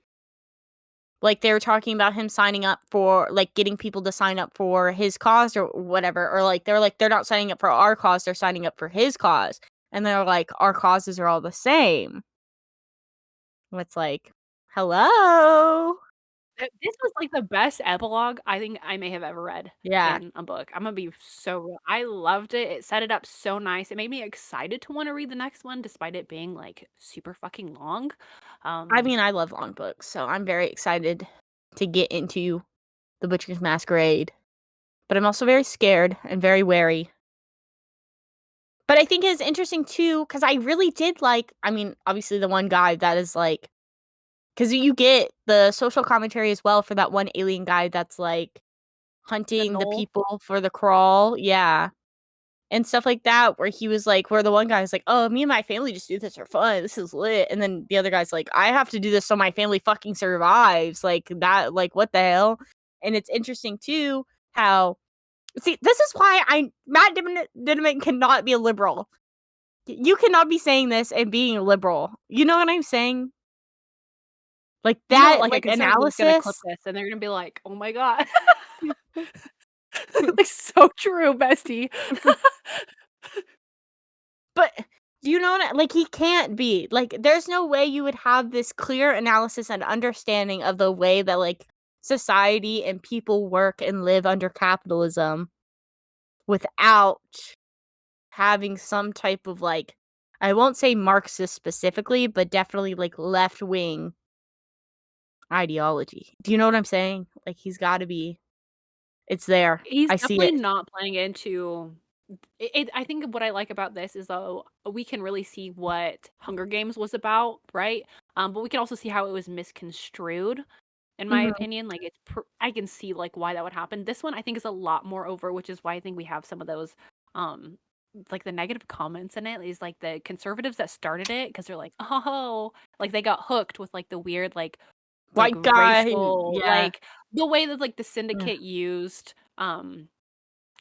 like, they were talking about him signing up for like, getting people to sign up for his cause or whatever, or, like, they're like, "They're not signing up for our cause, they're signing up for his cause." And they're like, "Our causes are all the same." It's like, "Hello?" This was like the best epilogue I think I may have ever read Yeah. in a book. I'm gonna be so real. I loved it. It set it up so nice. It made me excited to want to read the next one, despite it being like super fucking long. I Um, mean, I love long books, so I'm very excited to get into The Butcher's Masquerade, but I'm also very scared and very wary. But I think it's interesting too, because I really did like I mean, obviously the one guy that is like, because you get the social commentary as well for that one alien guy that's, like, the hunting the Knoll. people for the crawl, yeah, and stuff like that, where he was like where the one guy's like, "Oh, me and my family just do this for fun, this is lit," and then the other guy's like, "I have to do this so my family fucking survives," like, that like, what the hell? And it's interesting too how see, this is why Matt Dinniman cannot be a liberal. You cannot be saying this and being a liberal. You know what I'm saying? Like, You know, that, like a like, conservative is gonna clip analysis this, and they're gonna be like, "Oh my god." Like, so true, bestie. but you know what like, he can't be. Like, there's no way you would have this clear analysis and understanding of the way that, like, society and people work and live under capitalism without having some type of, like I won't say Marxist specifically, but definitely, like, left-wing ideology. Do you know what I'm saying? Like, he's gotta be it's there. He's I see definitely it. not playing into I think what I like about this is, though, we can really see what Hunger Games was about, right? But we can also see how it was misconstrued, in my Mhm. opinion. Like, I can see, like, why that would happen. This one, I think, is a lot more over, which is why I think we have some of those, um, like, the negative comments in it is, like, the conservatives that started it because 'cause they're like, "Oh," like, they got hooked with, like, the weird, like, White guy, racial, yeah, like, the way that, like, the yeah, syndicate used,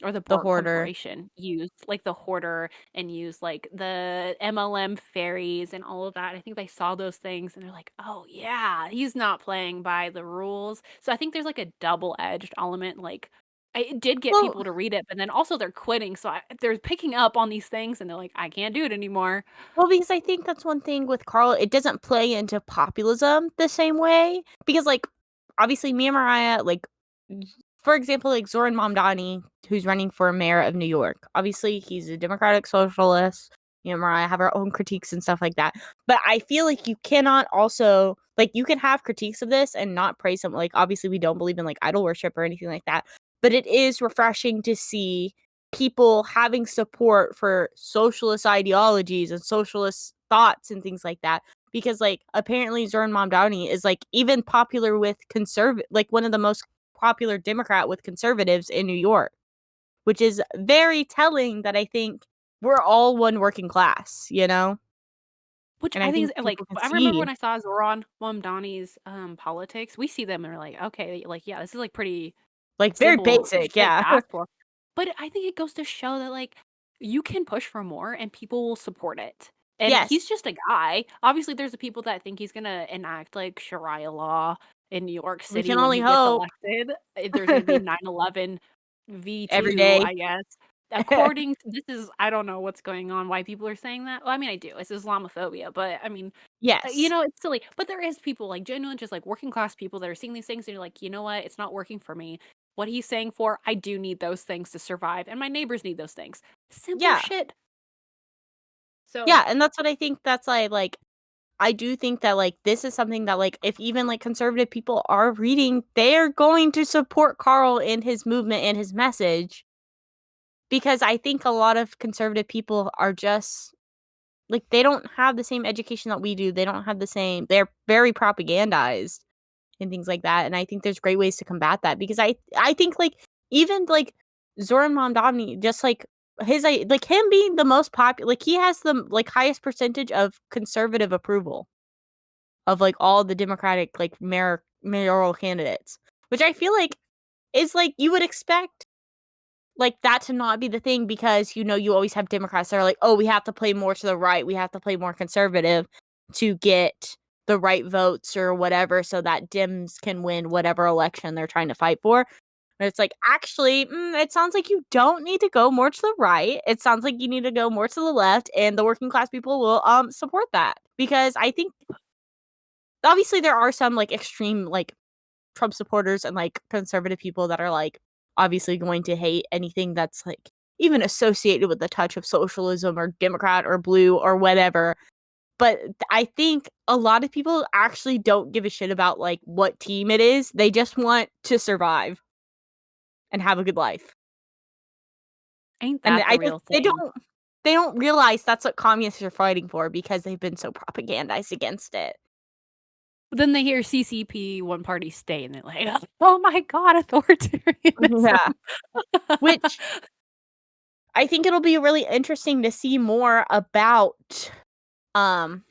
or the the Borg hoarder. Corporation used, like, the Hoarder and used, like, the MLM fairies and all of that. I think they saw those things and they're like, "Oh, yeah, he's not playing by the rules." So I think there's, like, a double-edged element, like, it did get Well people to read it, but then also they're quitting, so they're picking up on these things and they're like, "I can't do it anymore." well, because I think that's one thing with Carl, it doesn't play into populism the same way, because, like, obviously, me and Mariah, like, for example, like, Zoran Mamdani, who's running for mayor of New York. Obviously, he's a democratic socialist. Me and Mariah have our own critiques and stuff like that. But I feel like you cannot also like, you can have critiques of this and not praise him. Like, obviously, we don't believe in, like, idol worship or anything like that, but it is refreshing to see people having support for socialist ideologies and socialist thoughts and things like that. Because, like, apparently Zoran Mamdani is, like, even popular with like, one of the most popular Democrat with conservatives in New York, which is very telling that I think we're all one working class, you know? Which And I I think think is like, people can I remember see when I saw Zoran Mamdani's, politics, we see them and we're like, "Okay, like, yeah, this is, like, pretty like, very simple basic, shit yeah. to ask for." But I think it goes to show that, like, you can push for more and people will support it. And Yes. he's just a guy. Obviously, there's the people that think he's gonna enact, like, Sharia law in New York We City can when only he gets hope. elected. There's gonna be 9/11 Every V2, day. I guess. According to this is I don't know what's going on, why people are saying that. Well, I mean, I do. It's Islamophobia, but I mean, Yes. it's silly. But there is people like genuine, just like working class people that are seeing these things and you're like, you know what? It's not working for me. What he's saying for, I do need those things to survive, and my neighbors need those things. Simple Yeah. shit. So Yeah, and that's what I think that's like I do think that, like, this is something that, like, if even, like, conservative people are reading, they're going to support Carl in his movement and his message. Because I think a lot of conservative people are just like, they don't have the same education that we do. They don't have the same they're very propagandized and things like that, and I think there's great ways to combat that because I think, like, even, like, Zoran Mondani, just, like, like, him being the most popular, like, he has the, like, highest percentage of conservative approval of, like, all the Democratic, like, mayoral candidates, which I feel like is, like, you would expect, like, that to not be the thing because, you always have Democrats that are like, "Oh, we have to play more to the right, we have to play more conservative to get the right votes or whatever so that Dems can win whatever election they're trying to fight for." And it's like, actually, it sounds like you don't need to go more to the right. It sounds like you need to go more to the left, and the working class people will, support that. Because I think obviously there are some, like, extreme, like, Trump supporters and, like, conservative people that are, like, obviously going to hate anything that's, like, even associated with a touch of socialism or Democrat or blue or whatever. But I think a lot of people actually don't give a shit about, like, what team it is. They just want to survive and have a good life. ain't And that the I just real thing? they don't realize that's what communists are fighting for because they've been so propagandized against it. But then they hear CCP, one party state, and they're like, "Oh my god, authoritarianism." Yeah. Which I think it'll be really interesting to see more about, um,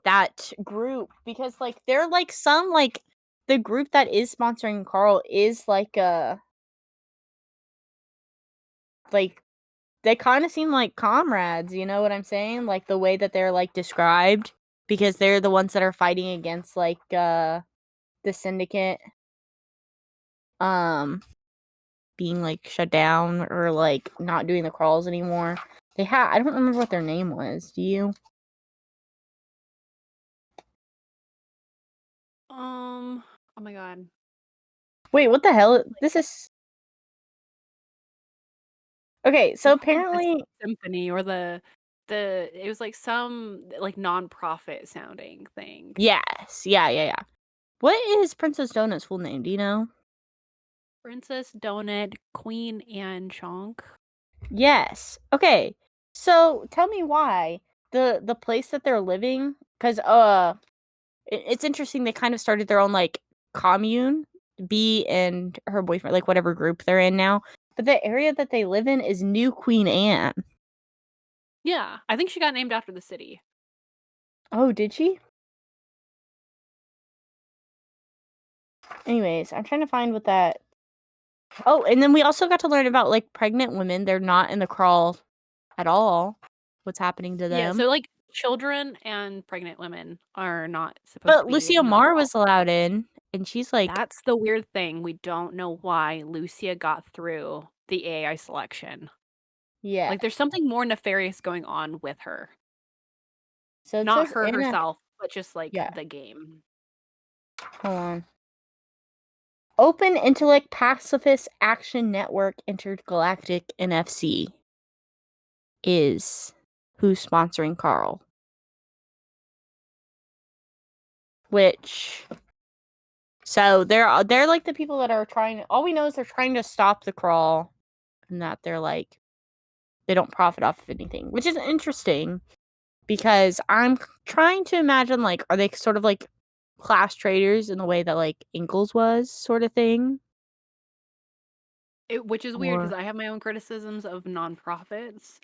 that group because, like, they're, like, some, like the group that is sponsoring Carl is, like, they kinda seem like comrades, you know what I'm saying? Like, the way that they're, like, described because they're the ones that are fighting against, like, the syndicate, um, being, like, shut down or, like, not doing the crawls anymore. I don't remember what their name was, do you? Oh my god. Wait, what the hell? This is okay, so It's like the Biscuit apparently Symphony or the it was like some, like, nonprofit sounding thing. yes, yeah. What is Princess Donut's full name, do you know? Princess Donut, Queen Anne Chonk. Yes. Okay. So, tell me why the place that they're living, because it's interesting they kind of started their own, like, commune, B and her boyfriend, like, whatever group they're in now, but the area that they live in is New Queen Anne. Yeah, I think she got named after the city. Oh, did she? Anyways, I'm trying to find what that oh, and then we also got to learn about, like, pregnant women, they're not in the crawl at all. What's happening to Yeah, them. so, like, children and pregnant women are not supposed to But be Lucia in the Marr crawl. was allowed in, and she's like That's the weird thing, we don't know why Lucia got through the AI selection. yeah. Like, there's something more nefarious going on with her. So it Not says her Anna herself, but just, like, yeah, the game. hold on. Open Intellect Pacifist Action Network Intergalactic NFC is who's sponsoring Carl. Which so they're like the people that are trying all we know is they're trying to stop the crawl and that they're like they don't profit off of anything, which is interesting because I'm trying to imagine, like, are they sort of like class traders in the way that, like, Ingalls was sort of thing? Which is weird because Or I have my own criticisms of nonprofits,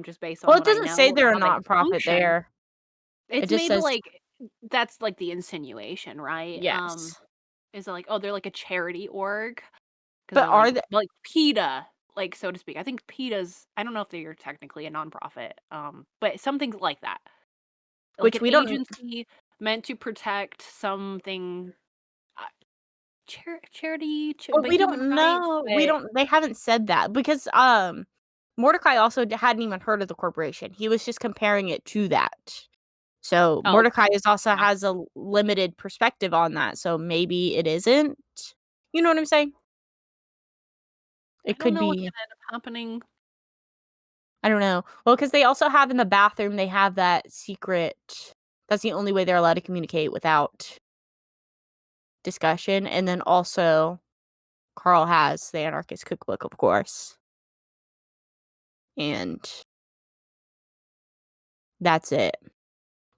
just based on well, it what I doesn't say know, they're a how they nonprofit function. there. It It's just maybe, says like that's, like, the insinuation, right? yes. Is it like, "Oh, they're like a charity org because 'Cause But they're are like they PETA, like, so to speak. I think PETA's I don't know if they're technically a nonprofit, but something like that. Like which an we don't agency meant to protect something charity, Well, but we human don't rights, know. We but don't. They haven't said that because Mordecai also hadn't even heard of the corporation. He was just comparing it to that. So oh, Mordecai is also yeah. has a limited perspective on that. So maybe it isn't. You know what I'm saying? I It don't could know what's be. gonna end up happening. I don't know. Well, because they also have in the bathroom, they have that secret. That's the only way they're allowed to communicate without discussion. And then also, Carl has the anarchist cookbook, of course. And that's it.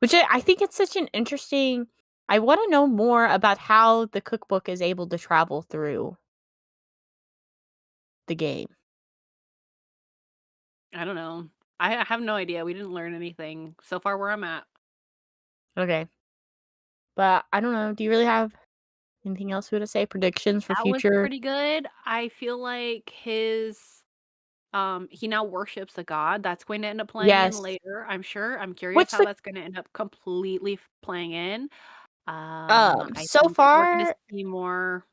Which I think it's such an interesting. I want to know more about how the cookbook is able to travel through the game. I don't know. I have no idea. We didn't learn anything so far where I'm at. Okay. But I don't know. Do you really have anything else you want to say? Predictions for That was future? pretty good. I feel like he now worships a god. That's going to end up playing in Yes. later, I'm sure. I'm curious Which how the that's gonna end up completely playing in. I so think we're gonna far see more.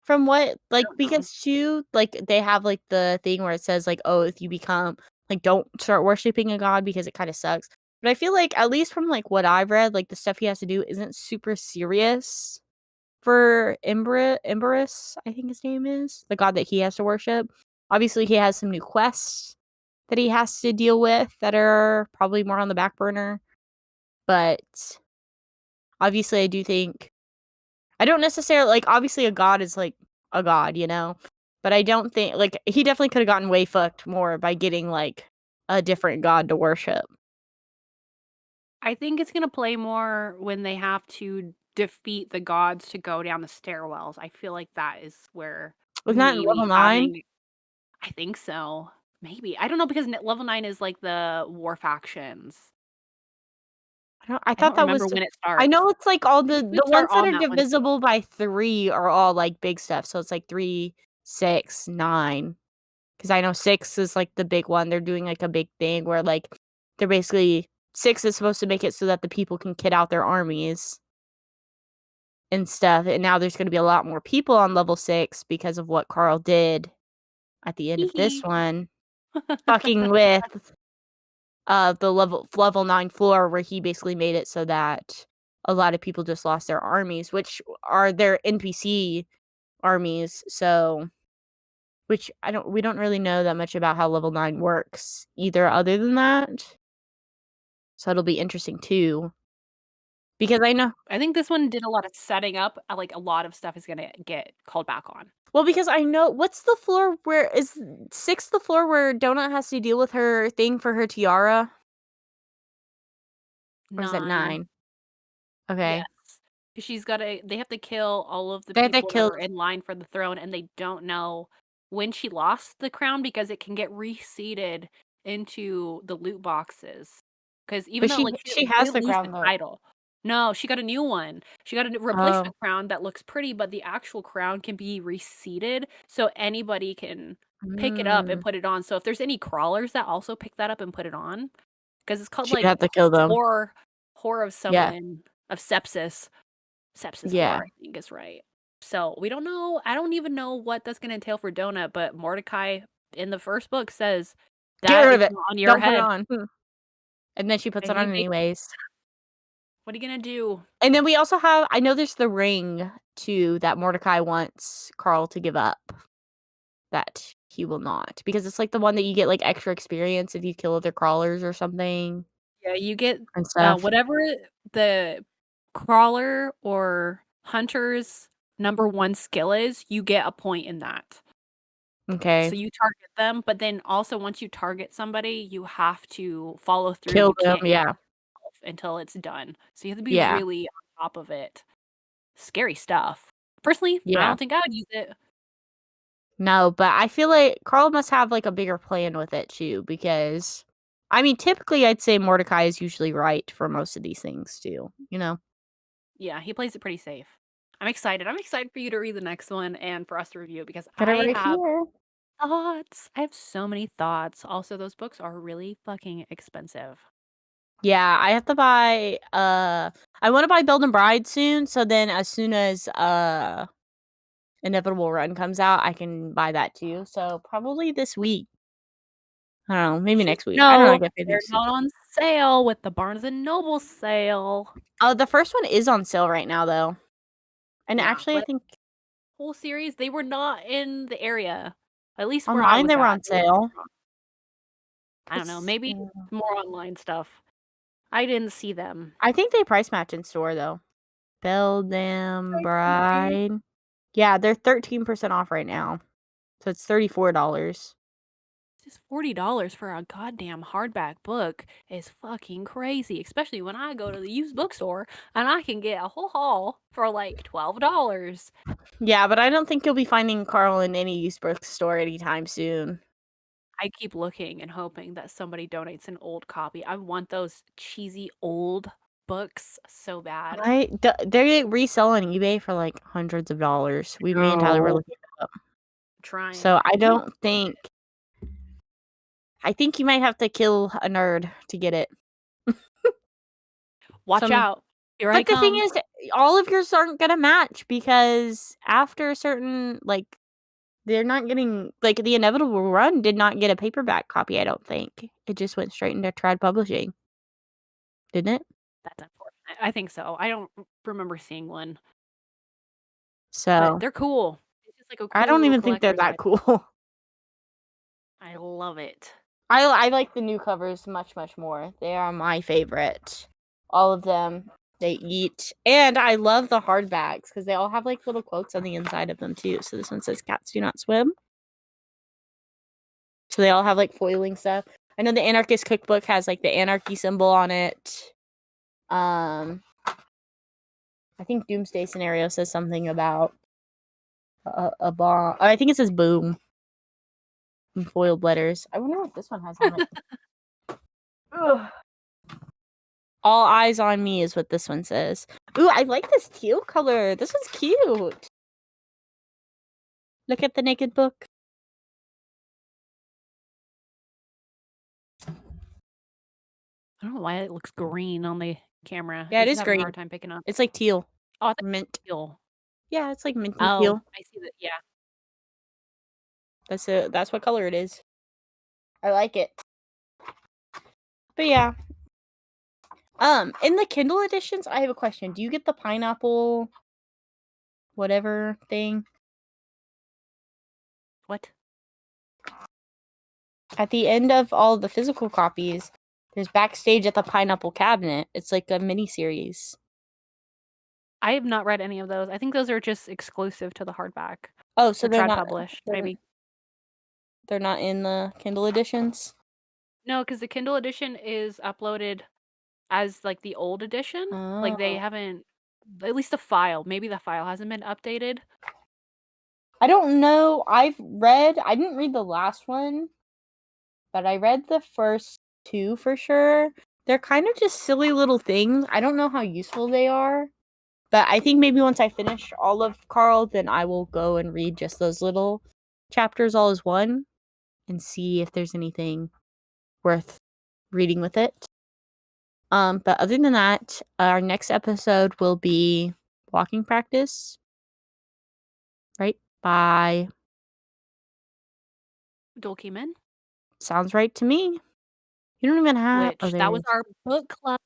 from what I like don't know. because too like they have like the thing where it says like oh if you become like don't start worshiping a god because it kind of sucks. But I feel like at least from like what I've read like the stuff he has to do isn't super serious for Emberus, I think his name is, the god that he has to worship. Obviously, he has some new quests that he has to deal with that are probably more on the back burner. But obviously, I do think I don't necessarily like obviously a god is like a god, you know? But I don't think like he definitely could have gotten way fucked more by getting like a different god to worship. I think it's gonna play more when they have to defeat the gods to go down the stairwells. I feel like that is where Wasn't that in maybe level 9? having I think so. Maybe. I don't know because level 9 is like the war factions. I I thought don't that remember was when it I starts. know it's like all We the start ones that on are that one too. divisible by 3 are all like big stuff. So it's like 3, 6, 9. Because I know 6 is like the big one. They're doing like a big thing where like they're basically 6 is supposed to make it so that the people can kit out their armies and stuff. And now there's going to be a lot more people on level 6 because of what Carl did at the end Hee of this hee. one, fucking with the level 9 floor where he basically made it so that a lot of people just lost their armies, which are their NPC armies. So, which we don't really know that much about how level 9 works either other than that. So it'll be interesting too because I know I think this one did a lot of setting up, like, a lot of stuff is gonna get called back on. well because I know what's the floor where is 6 the floor where Donut has to deal with her thing for her tiara, or is that 9. 9? Okay. Yes. 'Cause they have to kill all of the They have to people that kill are in line for the throne, and they don't know when she lost the crown because it can get reseated into the loot boxes. Because even but though, like, she she has didn't the lose the crown though. title. No, she got a new one. She got a Oh. replacement crown that looks pretty, but the actual crown can be reseated, so anybody can pick it up and Mm. put it on. So if there's any crawlers that also pick that up and put it on, because it's called, She'd like, have to kill them. Whore of Yeah. something of Sepsis. Sepsis Yeah. whore, I think is right. So we don't know. I don't even know what that's gonna entail for Donut, but Mordecai in the first book says Get that rid is of it. not on your Don't put it head. on. And then she puts And it he on makes anyways. what are you gonna do? And then we also have I know there's the ring too that Mordecai wants Carl to give up that he will not because it's like the one that you get like extra experience if you kill other crawlers or something Yeah, you get and stuff. whatever the crawler or hunter's number 1 skill is, you get a point in that. Okay. So you target them, but then also once you target somebody, you have to follow through. Kill You them. can't Yeah. until it's done. So you have to be Yeah. really on top of it. Scary stuff. Personally, I Yeah. don't think I would use it. No, but I feel like Carl must have like a bigger plan with it too because I mean typically I'd say Mordecai is usually right for most of these things too, you know. Yeah, he plays it pretty safe. I'm excited. I'm excited for you to read the next one and for us to review it because Got it I right have here. thoughts. I have so many thoughts. Also, those books are really fucking expensive. Yeah, I have to buy I want to buy Build and Bride soon, so then as soon as Inevitable Run comes out, I can buy that too. So probably this week. I don't know, maybe next week. I don't know. I get paid they're next week. not on sale with the Barnes and Noble sale. Oh, the first one is on sale right now, though. And Yeah, actually, I but think whole series, they were not in the area. At least where I online was they were at. on sale. I don't know. Maybe more online stuff. I didn't see them. I think they price match in store though. Belldam Bride. Yeah, they're 13% off right now. So it's $34. Just $40 for a goddamn hardback book is fucking crazy, especially when I go to the used bookstore and I can get a whole haul for like $12. Yeah, but I don't think you'll be finding Carl in any used bookstore anytime soon. I keep looking and hoping that somebody donates an old copy. I want those cheesy old books so bad. They resell on eBay for like hundreds of dollars. Me and Tyler were looking it up. Trying. So I think you might have to kill a nerd to get it. Watch out. Here I But the thing come. is, all of yours aren't gonna match because after a certain they're not getting the Inevitable Run did not get a paperback copy. I don't think it just went straight into Trad Publishing, didn't it? That's unfortunate. I think so. I don't remember seeing one. So But they're cool. It's just like a cool I don't little even think they're collector's that item. cool. I love it. I like the new covers much more. They are my favorite. All of them. They eat, and I love the hardbacks because they all have little quotes on the inside of them too. So this one says "Cats do not swim." So they all have foiling stuff. I know the Anarchist Cookbook has the anarchy symbol on it. I think Doomsday Scenario says something about a bomb. I think it says boom in foiled letters. I wonder what this one has on it. Ugh. All eyes on me is what this one says. Ooh, I like this teal color. This one's cute. Look at the naked book. I don't know why it looks green on the camera. Yeah, it It's is having green. a hard time picking up. It's like teal. Oh, I thought Mint. teal. Yeah, it's like minty Oh, teal. I see that. Yeah. That's what color it is. I like it. But yeah. In the Kindle editions, I have a question. Do you get the pineapple whatever thing? What? At the end of all the physical copies, there's Backstage at the Pineapple Cabinet. It's like a mini series. I have not read any of those. I think those are just exclusive to the hardback. Oh, so they're Trad not published, maybe. They're not in the Kindle editions? No, because the Kindle edition is uploaded as the old edition. They haven't, at least the file. Maybe the file hasn't been updated. I don't know. I didn't read the last one, but I read the first two for sure. They're kind of just silly little things. I don't know how useful they are, but I think maybe once I finish all of Carl, then I will go and read just those little chapters all as one and see if there's anything worth reading with it. But other than that, our next episode will be walking practice, right? By Dolkeman. sounds right to me. You don't even have. Which that was our book club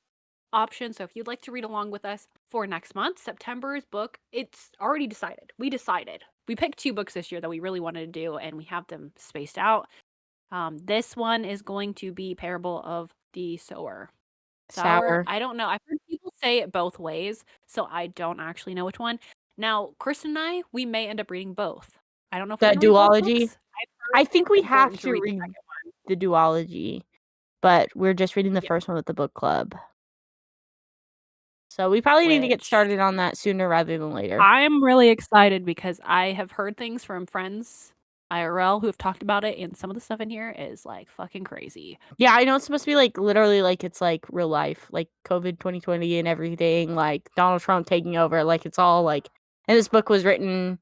option. So if you'd like to read along with us for next month, September's book, it's already decided. We decided. We picked 2 books this year that we really wanted to do, and we have them spaced out. This one is going to be Parable of the Sower. Sour. I don't know. I've heard people say it both ways, so I don't actually know which one. Now, Kristen and I, we may end up reading both. I don't know if we're the going to read both duology. books. I think we have important to read read the duology, but we're just reading the first one with the book club. So we probably need to get started on that sooner rather than later. I'm really excited because I have heard things from friends IRL who have talked about it, and some of the stuff in here is fucking crazy. Yeah, I know it's supposed to be literally it's real life, COVID 2020 and everything, Donald Trump taking over, it's all and this book was written,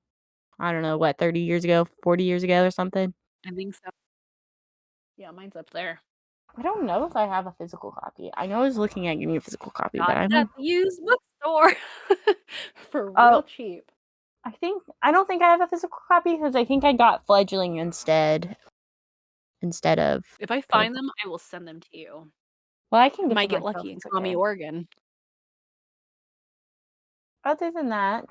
I don't know, what, 30 years ago, 40 years ago or something? I think so. Yeah, mine's up there. I don't know if I have a physical copy. I know I was looking at getting a physical copy, but I Got don't. at the used bookstore for real cheap. I don't think I have a physical copy because I think I got Fledgling instead of. If I find them, I will send them to you. Well, I can I get might them get myself. lucky and It's call me okay. Oregon. Other than that,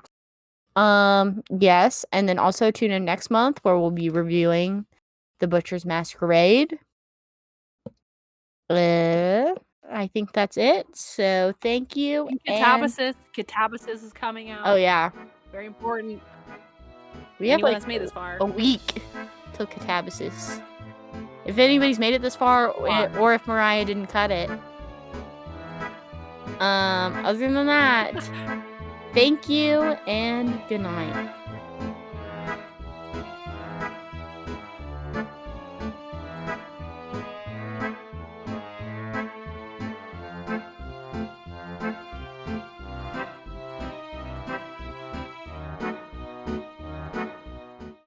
yes, and then also tune in next month where we'll be reviewing The Butcher's Masquerade. I think that's it. So thank you. And Catabasis is coming out. oh yeah, Very important. we have Anyone like that's made this far. a week till Catabasis. If anybody's made it this far, or if Mariah didn't cut it. Other than that, thank you and good night.